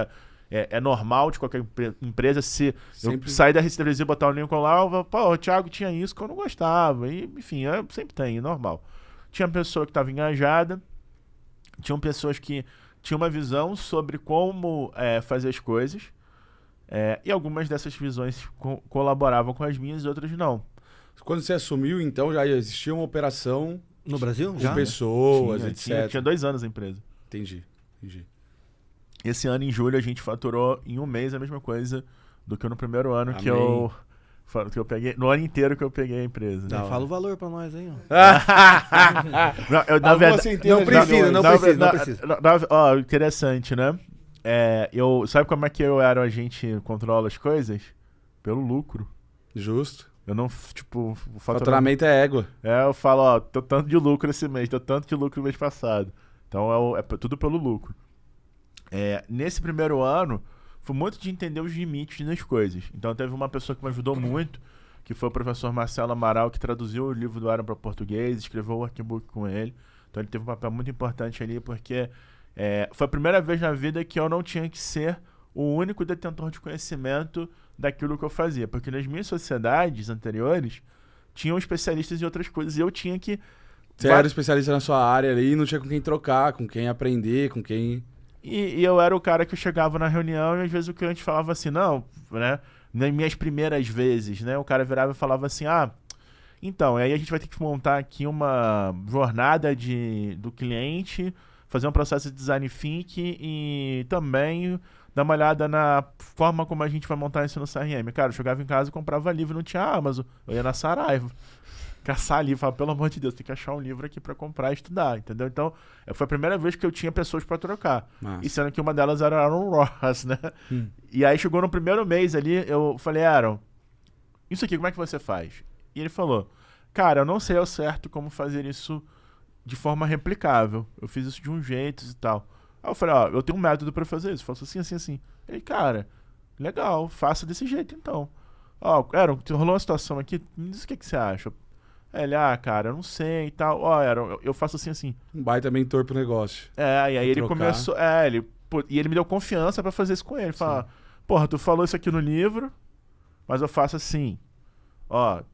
é normal de qualquer empresa. Se Sempre. eu sair da Receita Previsível e botar o Lincoln lá, eu vou, pô, o Thiago tinha isso que eu não gostava, e enfim, sempre tem, é normal. Tinha pessoa que estava engajada, tinham pessoas que tinham uma visão sobre como fazer as coisas, e algumas dessas visões colaboravam com as minhas e outras não. Quando você assumiu, então, já existia uma operação No Brasil? com Já? pessoas, etc. Tinha 2 anos a empresa. Entendi. Esse ano, em julho, a gente faturou em um mês a mesma coisa do que no primeiro ano que Amém. eu peguei, no ano inteiro que eu peguei a empresa. Da Fala o valor pra nós aí, ó. Não, na verdade, centena Não de precisa, milhões. não precisa. Ó, interessante, né? Sabe como é que a gente controla as coisas? Pelo lucro. Justo. Eu não, tipo, o Faturamento é égua. eu falo, ó, tô tanto de lucro esse mês, tô tanto de lucro no mês passado. Então é tudo pelo lucro. Nesse primeiro ano, foi muito de entender os limites das coisas. Então teve uma pessoa que me ajudou muito, que foi o professor Marcelo Amaral, que traduziu o livro do Aaron para português, escreveu o workbook com ele. Então ele teve um papel muito importante ali, porque foi a primeira vez na vida que eu não tinha que ser o único detentor de conhecimento daquilo que eu fazia. Porque nas minhas sociedades anteriores, tinham especialistas em outras coisas e eu tinha que... Você era especialista na sua área ali e não tinha com quem trocar, com quem aprender, com quem... E eu era o cara que chegava na reunião e às vezes o cliente falava assim, não, né? Nas minhas primeiras vezes, né? O cara virava e falava assim, então, aí a gente vai ter que montar aqui uma jornada do cliente, fazer um processo de design thinking e também dar uma olhada na forma como a gente vai montar isso no CRM. Cara, eu chegava em casa e comprava livro, não tinha Amazon. Eu ia na Saraiva, caçar livro, falava, pelo amor de Deus, tem que achar um livro aqui pra comprar e estudar, entendeu? Então, foi a primeira vez que eu tinha pessoas pra trocar. Massa. E sendo que uma delas era Aaron Ross, né? E aí chegou no primeiro mês ali, eu falei, Aaron, isso aqui, como é que você faz? E ele falou, cara, eu não sei ao certo como fazer isso de forma replicável. Eu fiz isso de um jeito e tal. Aí eu falei, eu tenho um método pra fazer isso. Eu faço assim, assim, assim. Ele, cara, legal, faça desse jeito então. Aaron, rolou uma situação aqui, me diz o que você acha. Ele, cara, eu não sei e tal. Aaron, eu faço assim, assim. Um baita mentor pro negócio. E aí ele trocar. começou... e ele me deu confiança pra fazer isso com ele. Fala, porra, tu falou isso aqui no livro, mas eu faço assim.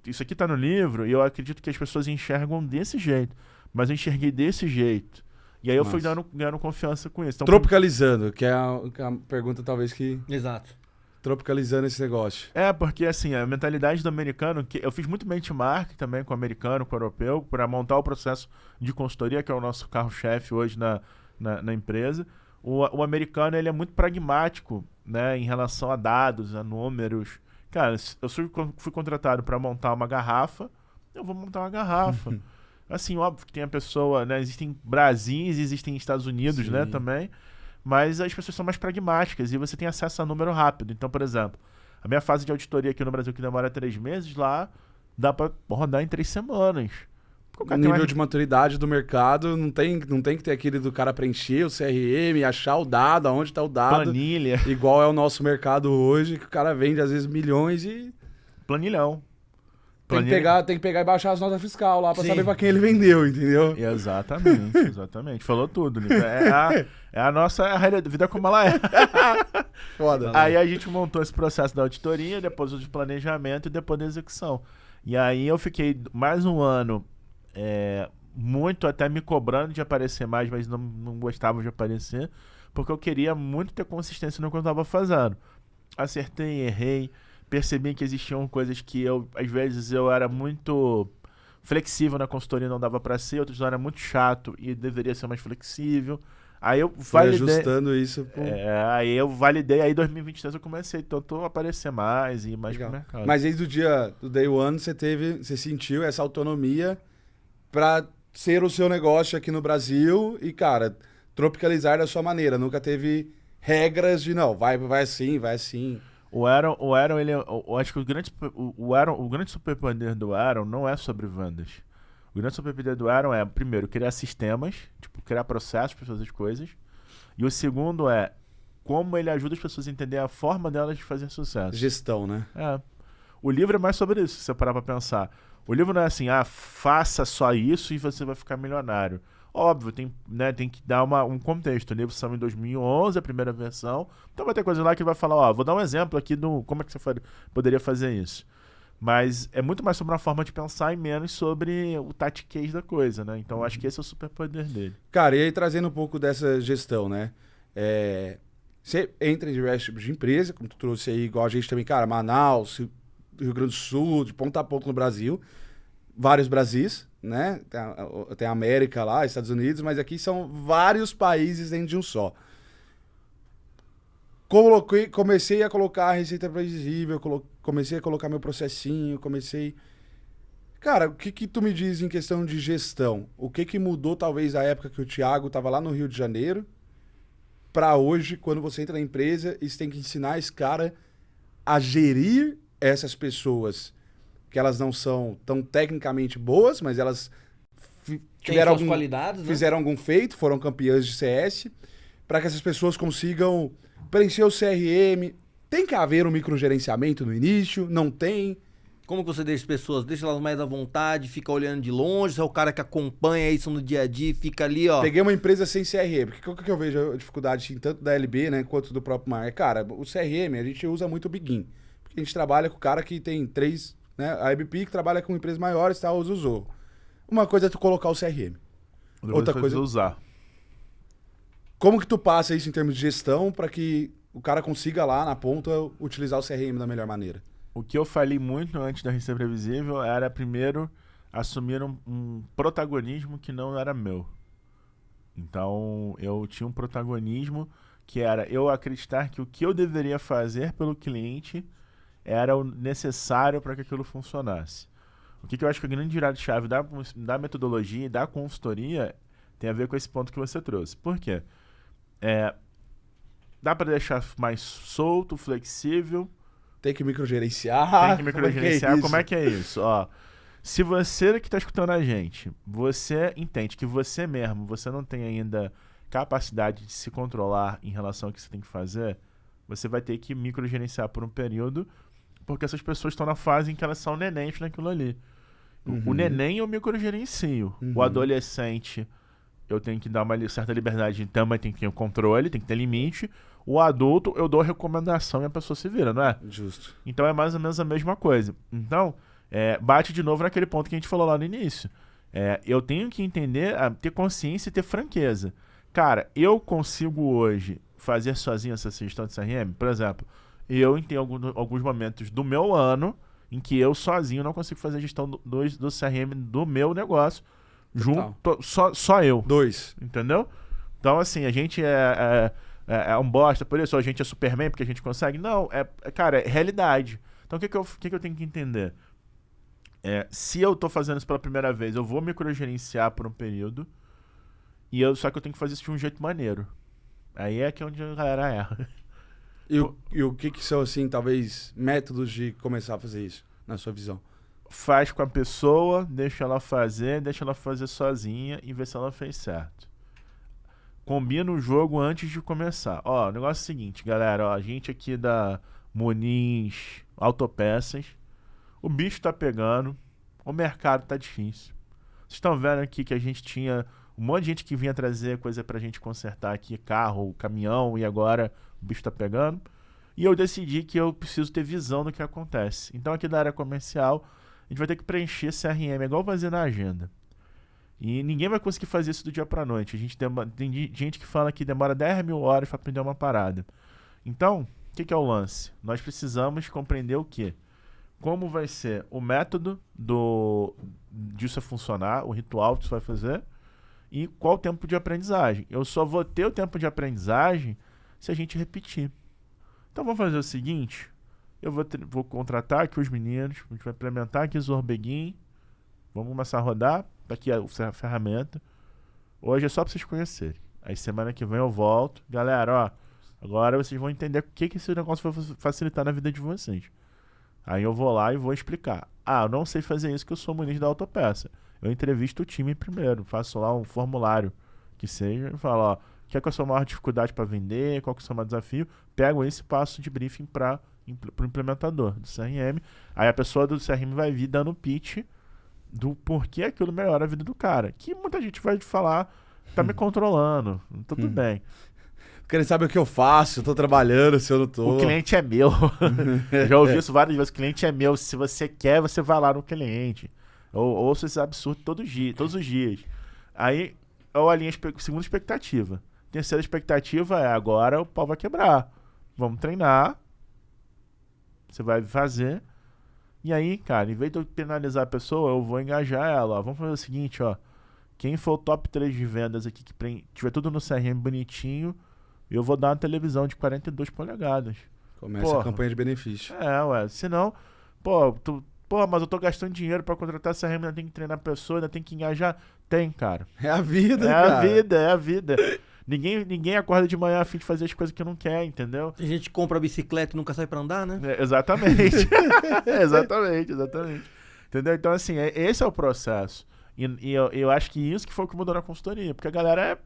Isso aqui tá no livro e eu acredito que as pessoas enxergam desse jeito. Mas eu enxerguei desse jeito. E aí eu fui ganhando confiança com isso. Então, tropicalizando, que é a pergunta talvez que... Exato. Tropicalizando esse negócio. Porque assim, a mentalidade do americano, que eu fiz muito benchmark também com o americano, com o europeu, para montar o processo de consultoria, que é o nosso carro-chefe hoje na empresa. O americano, ele é muito pragmático, né, em relação a dados, a números. Cara, eu fui contratado para montar uma garrafa, eu vou montar uma garrafa. Assim, óbvio que tem a pessoa, né, existem Brasis, existem Estados Unidos, né, também. Mas as pessoas são mais pragmáticas e você tem acesso a número rápido. Então, por exemplo, a minha fase de auditoria aqui no Brasil, que demora 3 meses, lá dá pra rodar em 3 semanas. O nível de maturidade do mercado não tem que ter aquele do cara preencher o CRM, achar o dado, aonde está o dado. Planilha. Igual é o nosso mercado hoje, que o cara vende às vezes milhões e... Planilhão. Tem que pegar e baixar as notas fiscais lá pra saber pra quem ele vendeu, entendeu? Exatamente. Falou tudo, né? É a nossa vida como ela é. Foda. Aí a gente montou esse processo da auditoria, depois o de planejamento e depois da execução. E aí eu fiquei mais um ano muito até me cobrando de aparecer mais, mas não gostava de aparecer, porque eu queria muito ter consistência no que eu estava fazendo. Acertei, errei. Percebi que existiam coisas que às vezes eu era muito flexível na consultoria, não dava para ser, outros eu era muito chato e deveria ser mais flexível. Aí eu validei. Ajustando isso. Aí eu validei, aí em 2023 eu comecei a aparecer mais e mais pro mercado. Mas desde o dia do Day One você sentiu essa autonomia para ser o seu negócio aqui no Brasil e, cara, tropicalizar da sua maneira. Nunca teve regras de não, vai assim, vai assim. O Aaron, ele, eu acho que o grande superpoder do Aaron não é sobre vendas. O grande superpoder do Aaron é, primeiro, criar sistemas, tipo, criar processos para fazer as coisas. E o segundo é como ele ajuda as pessoas a entender a forma delas de fazer sucesso. Gestão, né? O livro é mais sobre isso, se você parar para pensar. O livro não é assim, faça só isso e você vai ficar milionário. Óbvio, tem que dar um contexto. O livro saiu em 2011, a primeira versão. Então vai ter coisa lá que vai falar, vou dar um exemplo aqui do como é que você poderia fazer isso. Mas é muito mais sobre uma forma de pensar e menos sobre o tactiquez da coisa, né? Então acho que esse é o superpoder dele. Cara, e aí trazendo um pouco dessa gestão, né? Você entra em diversos tipos de empresa, como tu trouxe aí, igual a gente também, cara, Manaus, Rio Grande do Sul, de ponta a ponta no Brasil. Vários Brasis, né? Tem a América lá, Estados Unidos, mas aqui são vários países dentro de um só. Comecei a colocar a receita previsível, comecei a colocar meu processinho, Cara, o que tu me diz em questão de gestão? O que mudou talvez da época que o Thiago estava lá no Rio de Janeiro para hoje, quando você entra na empresa e você tem que ensinar esse cara a gerir essas pessoas que elas não são tão tecnicamente boas, mas elas tiveram qualidades, né? Fizeram algum feito, foram campeãs de CS, para que essas pessoas consigam preencher o CRM. Tem que haver um microgerenciamento no início? Não tem? Como que você deixa as pessoas? Deixa elas mais à vontade, fica olhando de longe, você é o cara que acompanha isso no dia a dia, fica ali, ó. Peguei uma empresa sem CRM, porque qual que eu vejo a dificuldade, assim, tanto da LB, né, quanto do próprio Mar? Cara, o CRM, a gente usa muito o Begin, porque a gente trabalha com o cara que tem 3, né, a IBP que trabalha com empresas maiores, tá, usou. Uma coisa é tu colocar o CRM. Outra coisa é usar. Como que tu passa isso em termos de gestão para que o cara consiga lá na ponta utilizar o CRM da melhor maneira? O que eu falei muito antes da Receita Previsível era, primeiro, assumir um protagonismo que não era meu. Então, eu tinha um protagonismo que era eu acreditar que o que eu deveria fazer pelo cliente era o necessário para que aquilo funcionasse. O que eu acho que a grande virada-chave da metodologia e da consultoria tem a ver com esse ponto que você trouxe. Por quê? Dá para deixar mais solto, flexível. Tem que microgerenciar. Tem que microgerenciar. Como é que é isso? Ó, se você que está escutando a gente, você entende que você mesmo, você não tem ainda capacidade de se controlar em relação ao que você tem que fazer, você vai ter que microgerenciar por um período, porque essas pessoas estão na fase em que elas são nenéns naquilo ali. O neném eu microgerencio. O adolescente eu tenho que dar uma certa liberdade, então, mas tem que ter um controle, tem que ter limite. O adulto eu dou recomendação e a pessoa se vira, não é? Justo. Então é mais ou menos a mesma coisa. Então, bate de novo naquele ponto que a gente falou lá no início. Eu tenho que entender, ter consciência e ter franqueza. Cara, eu consigo hoje fazer sozinho essa gestão de CRM? Por exemplo, eu tenho alguns momentos do meu ano em que eu sozinho não consigo fazer a gestão do CRM do meu negócio. Junto, só eu. 2. Entendeu? Então, assim, a gente é um bosta, por isso a gente é Superman, porque a gente consegue. Não, cara, é realidade. Então, o que eu tenho que entender? Se eu tô fazendo isso pela primeira vez, eu vou microgerenciar por um período, só que eu tenho que fazer isso de um jeito maneiro. Aí é que é onde a galera erra. E o que são, assim, talvez, métodos de começar a fazer isso, na sua visão? Faz com a pessoa, deixa ela fazer sozinha e vê se ela fez certo. Combina o jogo antes de começar. Ó, o negócio é o seguinte, galera, ó, a gente aqui da Muniz Autopeças, o bicho tá pegando, o mercado tá difícil. Vocês estão vendo aqui que a gente tinha um monte de gente que vinha trazer coisa pra gente consertar aqui, carro, caminhão, e agora o bicho tá pegando. E eu decidi que eu preciso ter visão do que acontece. Então aqui da área comercial, a gente vai ter que preencher CRM, igual fazer na agenda. E ninguém vai conseguir fazer isso do dia pra noite. Tem gente que fala que demora 10 mil horas para aprender uma parada. Então, o que é o lance? Nós precisamos compreender o quê? Como vai ser o método disso funcionar, o ritual que você vai fazer, e qual o tempo de aprendizagem. Eu só vou ter o tempo de aprendizagem se a gente repetir. Então vamos fazer o seguinte, eu vou contratar aqui os meninos, a gente vai implementar aqui o Zorbeguin, vamos começar a rodar, tá aqui a ferramenta. Hoje é só para vocês conhecerem. Aí semana que vem eu volto. Galera, ó, agora vocês vão entender o que esse negócio vai facilitar na vida de vocês. Aí eu vou lá e vou explicar. Eu não sei fazer isso que eu sou Muniz da Autopeça. Eu entrevisto o time primeiro, faço lá um formulário que seja e falo, ó, qual que é a sua maior dificuldade para vender, qual que é o seu maior desafio, pego esse passo de briefing para o implementador do CRM. Aí a pessoa do CRM vai vir dando pitch do porquê aquilo melhora a vida do cara. Que muita gente vai falar, tá me controlando, tudo bem. Querem saber o que eu faço, eu tô trabalhando, se eu não tô. O cliente é meu. Eu já ouvi isso várias vezes, o cliente é meu, se você quer, você vai lá no cliente. Ouço esse absurdo todos os dias. Aí eu alinho a segunda expectativa. Terceira expectativa é, agora o pau vai quebrar. Vamos treinar. Você vai fazer. E aí, cara, em vez de eu penalizar a pessoa, eu vou engajar ela. Ó. Vamos fazer o seguinte, ó. Quem for o top 3 de vendas aqui, que tiver tudo no CRM bonitinho, eu vou dar uma televisão de 42 polegadas. Começa a campanha de benefício. Senão, mas eu tô gastando dinheiro pra contratar CRM, ainda tem que treinar a pessoa, ainda tem que engajar. Tem, cara. É a vida, cara. É a vida. Ninguém acorda de manhã a fim de fazer as coisas que não quer, entendeu? A gente compra a bicicleta e nunca sai pra andar, né? Exatamente. exatamente. Entendeu? Então, assim, esse é o processo. E eu acho que isso que foi o que mudou na consultoria. Porque a galera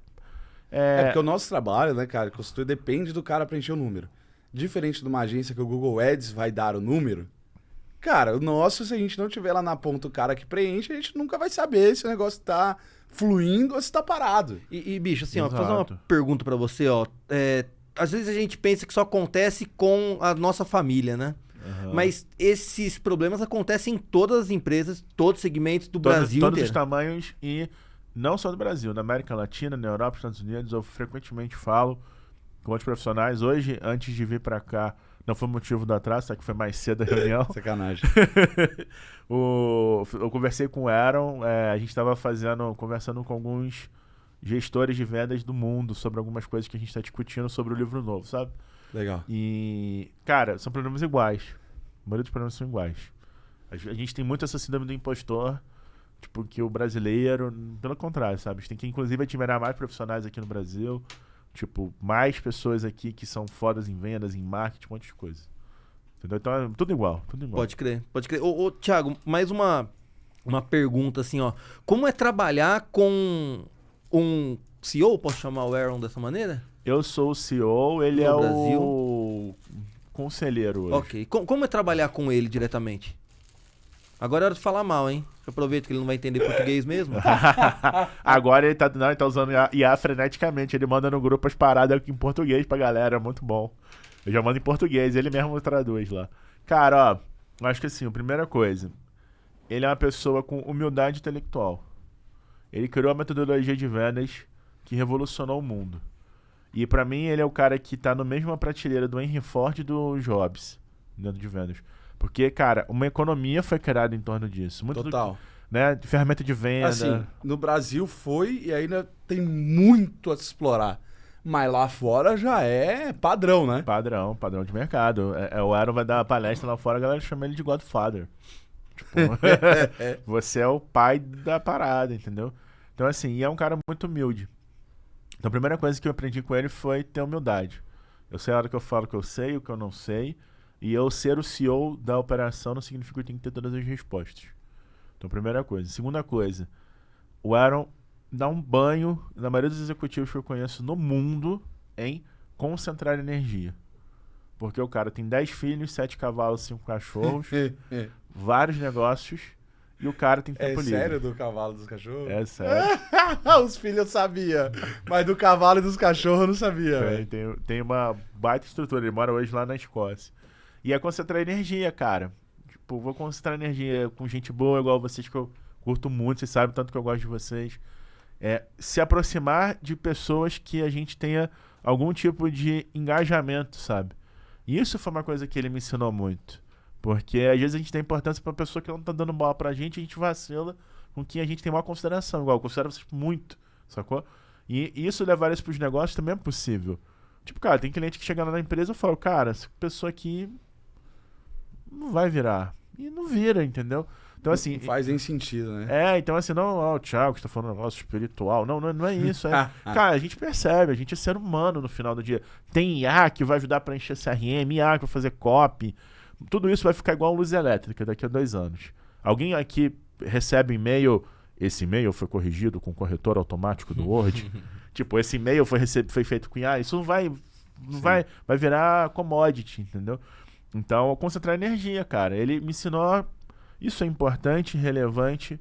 porque o nosso trabalho, né, cara, consultoria depende do cara preencher o número. Diferente de uma agência que o Google Ads vai dar o número, cara, o nosso, se a gente não tiver lá na ponta o cara que preenche, a gente nunca vai saber se o negócio tá fluindo ou se tá parado. E bicho, assim, ó, vou fazer uma pergunta pra você, ó. Às vezes a gente pensa que só acontece com a nossa família, né? Uhum. Mas esses problemas acontecem em todas as empresas, todos os segmentos do Brasil todos inteiro. Os tamanhos e não só do Brasil, na América Latina, na Europa, nos Estados Unidos, eu frequentemente falo com outros profissionais. Hoje, antes de vir para cá, não foi motivo do atraso, só que foi mais cedo a reunião. Sacanagem. Eu conversei com o Aaron, a gente estava conversando com alguns gestores de vendas do mundo sobre algumas coisas que a gente está discutindo sobre o livro novo, sabe? Legal. E, cara, são problemas iguais. A maioria dos problemas são iguais. A gente tem muito essa síndrome do impostor, tipo, que o brasileiro, pelo contrário, sabe? A gente tem que, inclusive, admirar mais profissionais aqui no Brasil, tipo, mais pessoas aqui que são fodas em vendas, em marketing, um monte de coisa. Entendeu? Então é tudo igual, tudo igual. Pode crer, pode crer. Ô, Thiago, mais uma pergunta assim, ó. Como é trabalhar com um CEO? Posso chamar o Aaron dessa maneira? Eu sou o CEO, ele No é Brasil? o conselheiro hoje. Ok. Como é trabalhar com ele diretamente? Agora é hora de falar mal, hein? Eu aproveito que ele não vai entender português mesmo. Agora ele tá usando IA freneticamente. Ele manda no grupo as paradas aqui em português pra galera. É muito bom. Eu já mando em português, ele mesmo traduz lá. Cara, ó, eu acho que assim, a primeira coisa, ele é uma pessoa com humildade intelectual. Ele criou a metodologia de vendas que revolucionou o mundo. E pra mim, ele é o cara que tá na mesma prateleira do Henry Ford e do Jobs, dentro de vendas. Porque, cara, uma economia foi criada em torno disso. Muito Total. né, ferramenta de venda. Assim, no Brasil foi e ainda tem muito a se explorar. Mas lá fora já é padrão, né? Padrão de mercado. O Aaron vai dar uma palestra lá fora, a galera chama ele de Godfather. Tipo, você é o pai da parada, entendeu? Então, assim, e é um cara muito humilde. Então, a primeira coisa que eu aprendi com ele foi ter humildade. Eu sei a hora que eu falo o que eu sei, o que eu não sei. E eu ser o CEO da operação não significa que eu tenho que ter todas as respostas. Então, primeira coisa. Segunda coisa, o Aaron dá um banho, na maioria dos executivos que eu conheço no mundo, em concentrar energia. Porque o cara tem 10 filhos, 7 cavalos, 5 cachorros, vários negócios, e o cara tem tempo livre. É sério do cavalo dos cachorros? É sério. Os filhos eu sabia, mas do cavalo e dos cachorros eu não sabia. Tem uma baita estrutura, ele mora hoje lá na Escócia. E é concentrar energia, cara. Tipo, vou concentrar energia com gente boa, igual vocês, que eu curto muito, vocês sabem tanto que eu gosto de vocês. Se aproximar de pessoas que a gente tenha algum tipo de engajamento, sabe? E isso foi uma coisa que ele me ensinou muito. Porque às vezes a gente tem importância pra pessoa que não tá dando bola pra gente, a gente vacila com quem a gente tem maior consideração. Igual, eu considero vocês muito, sacou? E isso, levar isso pros negócios também é possível. Tipo, cara, tem cliente que chega lá na empresa e fala, cara, essa pessoa aqui não vai virar. E não vira, entendeu? Então, assim, não faz nem sentido, né? então assim, não, o Thiago está falando um negócio espiritual. Não é isso. Cara, a gente percebe, a gente é ser humano no final do dia. Tem IA que vai ajudar para encher CRM, IA que vai fazer copy. Tudo isso vai ficar igual a luz elétrica daqui a 2 anos. Alguém aqui recebe e-mail, esse e-mail foi corrigido com corretor automático do Word. Tipo, esse e-mail foi feito com IA. Isso não vai virar commodity, entendeu? Então, concentrar energia, cara. Ele me ensinou. Isso é importante, relevante,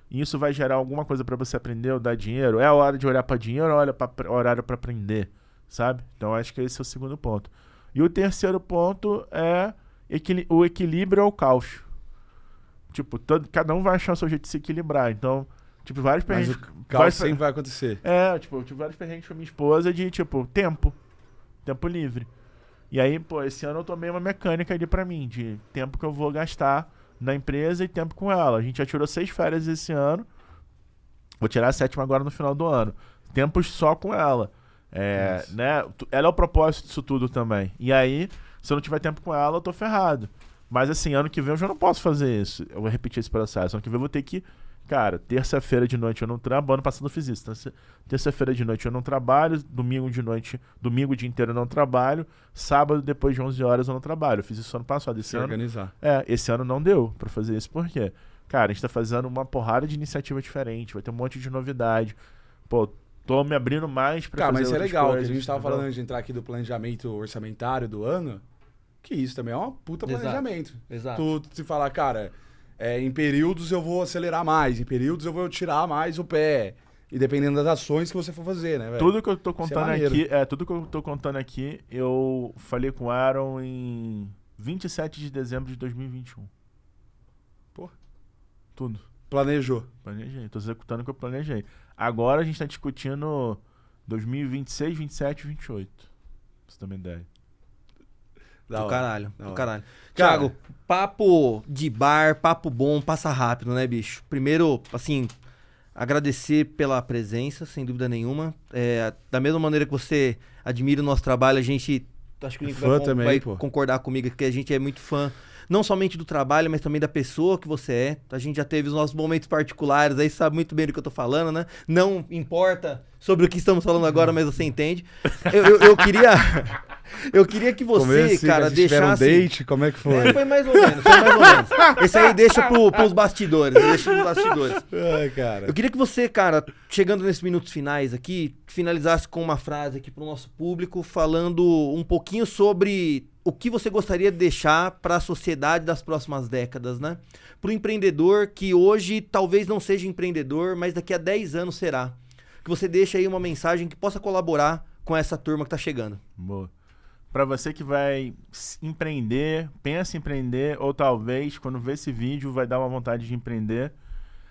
e isso vai gerar alguma coisa para você aprender ou dar dinheiro. É a hora de olhar para dinheiro, olha para horário para aprender, sabe? Então acho que esse é o segundo ponto. E o terceiro ponto é o equilíbrio ao caos. Tipo, cada um vai achar o seu jeito de se equilibrar. Então, tipo, vários perrengues. Mas o caos sempre vai acontecer. Tipo, eu tive vários perrengues com a minha esposa de, tipo, tempo livre. E aí, pô, esse ano eu tomei uma mecânica ali pra mim, de tempo que eu vou gastar na empresa e tempo com ela. A gente já tirou 6 férias esse ano. Vou tirar a 7ª agora no final do ano. Tempos só com ela. Né? Ela é o propósito disso tudo também. E aí, se eu não tiver tempo com ela, eu tô ferrado. Mas assim, ano que vem eu já não posso fazer isso. Eu vou repetir esse processo. Ano que vem eu vou ter que... Cara, terça-feira de noite eu não trabalho. Ano passado eu fiz isso. Terça-feira de noite eu não trabalho. Domingo o dia inteiro eu não trabalho. Sábado, depois de 11 horas, eu não trabalho. Eu fiz isso ano passado. Organizar. Esse ano não deu pra fazer isso. Por quê? Cara, a gente tá fazendo uma porrada de iniciativa diferente. Vai ter um monte de novidade. Pô, tô me abrindo mais pra fazer mas isso é outras legal. coisas, A gente tava entendeu? falando antes de entrar aqui do planejamento orçamentário do ano. Que isso também é uma puta planejamento. Exato. Tu se falar, cara... em períodos eu vou acelerar mais, em períodos eu vou tirar mais o pé. E dependendo das ações que você for fazer, né, velho? Tudo que eu tô contando maneiro. aqui, tudo que eu tô contando aqui, eu falei com o Aaron em 27 de dezembro de 2021. Pô. Tudo. Planejou. Planejei, tô executando o que eu planejei. Agora a gente tá discutindo 2026, 27 e 28. Pra você ter uma ideia. Da Do hora. caralho, Da do hora. caralho. Cara, Thiago, papo de bar, papo bom, passa rápido, né, bicho? Primeiro, assim, agradecer pela presença, sem dúvida nenhuma. Da mesma maneira que você admira o nosso trabalho, a gente, acho que o Lincoln Fã também, vai pô. concordar comigo, que a gente é muito fã, não somente do trabalho, mas também da pessoa que você é. A gente já teve os nossos momentos particulares, aí sabe muito bem do que eu tô falando, né? Não importa sobre o que estamos falando agora, mas você entende. Eu queria... Eu queria que você, Começo, cara, vocês tiveram um deixasse... date, como é que foi? Foi mais ou menos, foi mais ou menos. Esse aí deixa pros bastidores, deixa pros bastidores. Ai, cara. Eu queria que você, cara, chegando nesses minutos finais aqui, finalizasse com uma frase aqui pro nosso público, falando um pouquinho sobre o que você gostaria de deixar para a sociedade das próximas décadas, né? Pro empreendedor que hoje talvez não seja empreendedor, mas daqui a 10 anos será. Que você deixe aí uma mensagem que possa colaborar com essa turma que tá chegando. Boa. Para você que vai empreender, pensa em empreender, ou talvez, quando vê esse vídeo, vai dar uma vontade de empreender.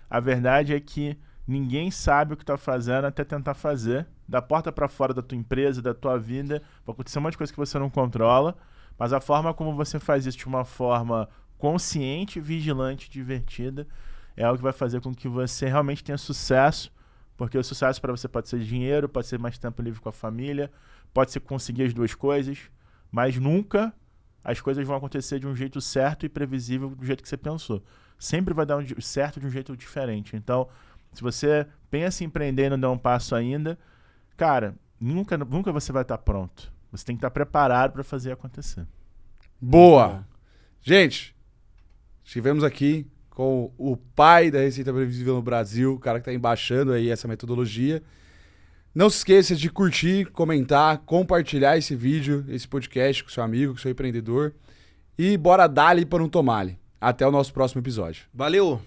A verdade é que ninguém sabe o que está fazendo até tentar fazer. Da porta para fora da tua empresa, da tua vida, vai acontecer um monte de coisa que você não controla, mas a forma como você faz isso de uma forma consciente, vigilante, divertida, é algo que vai fazer com que você realmente tenha sucesso, porque o sucesso para você pode ser dinheiro, pode ser mais tempo livre com a família, pode ser conseguir as duas coisas, mas nunca as coisas vão acontecer de um jeito certo e previsível do jeito que você pensou. Sempre vai dar certo de um jeito diferente. Então, se você pensa em empreender e não der um passo ainda, cara, nunca você vai estar pronto. Você tem que estar preparado para fazer acontecer. Boa! Gente, estivemos aqui com o pai da Receita Previsível no Brasil, o cara que está embaixando aí essa metodologia. Não se esqueça de curtir, comentar, compartilhar esse vídeo, esse podcast com seu amigo, com seu empreendedor. E bora dar-lhe para não tomar-lhe. Até o nosso próximo episódio. Valeu!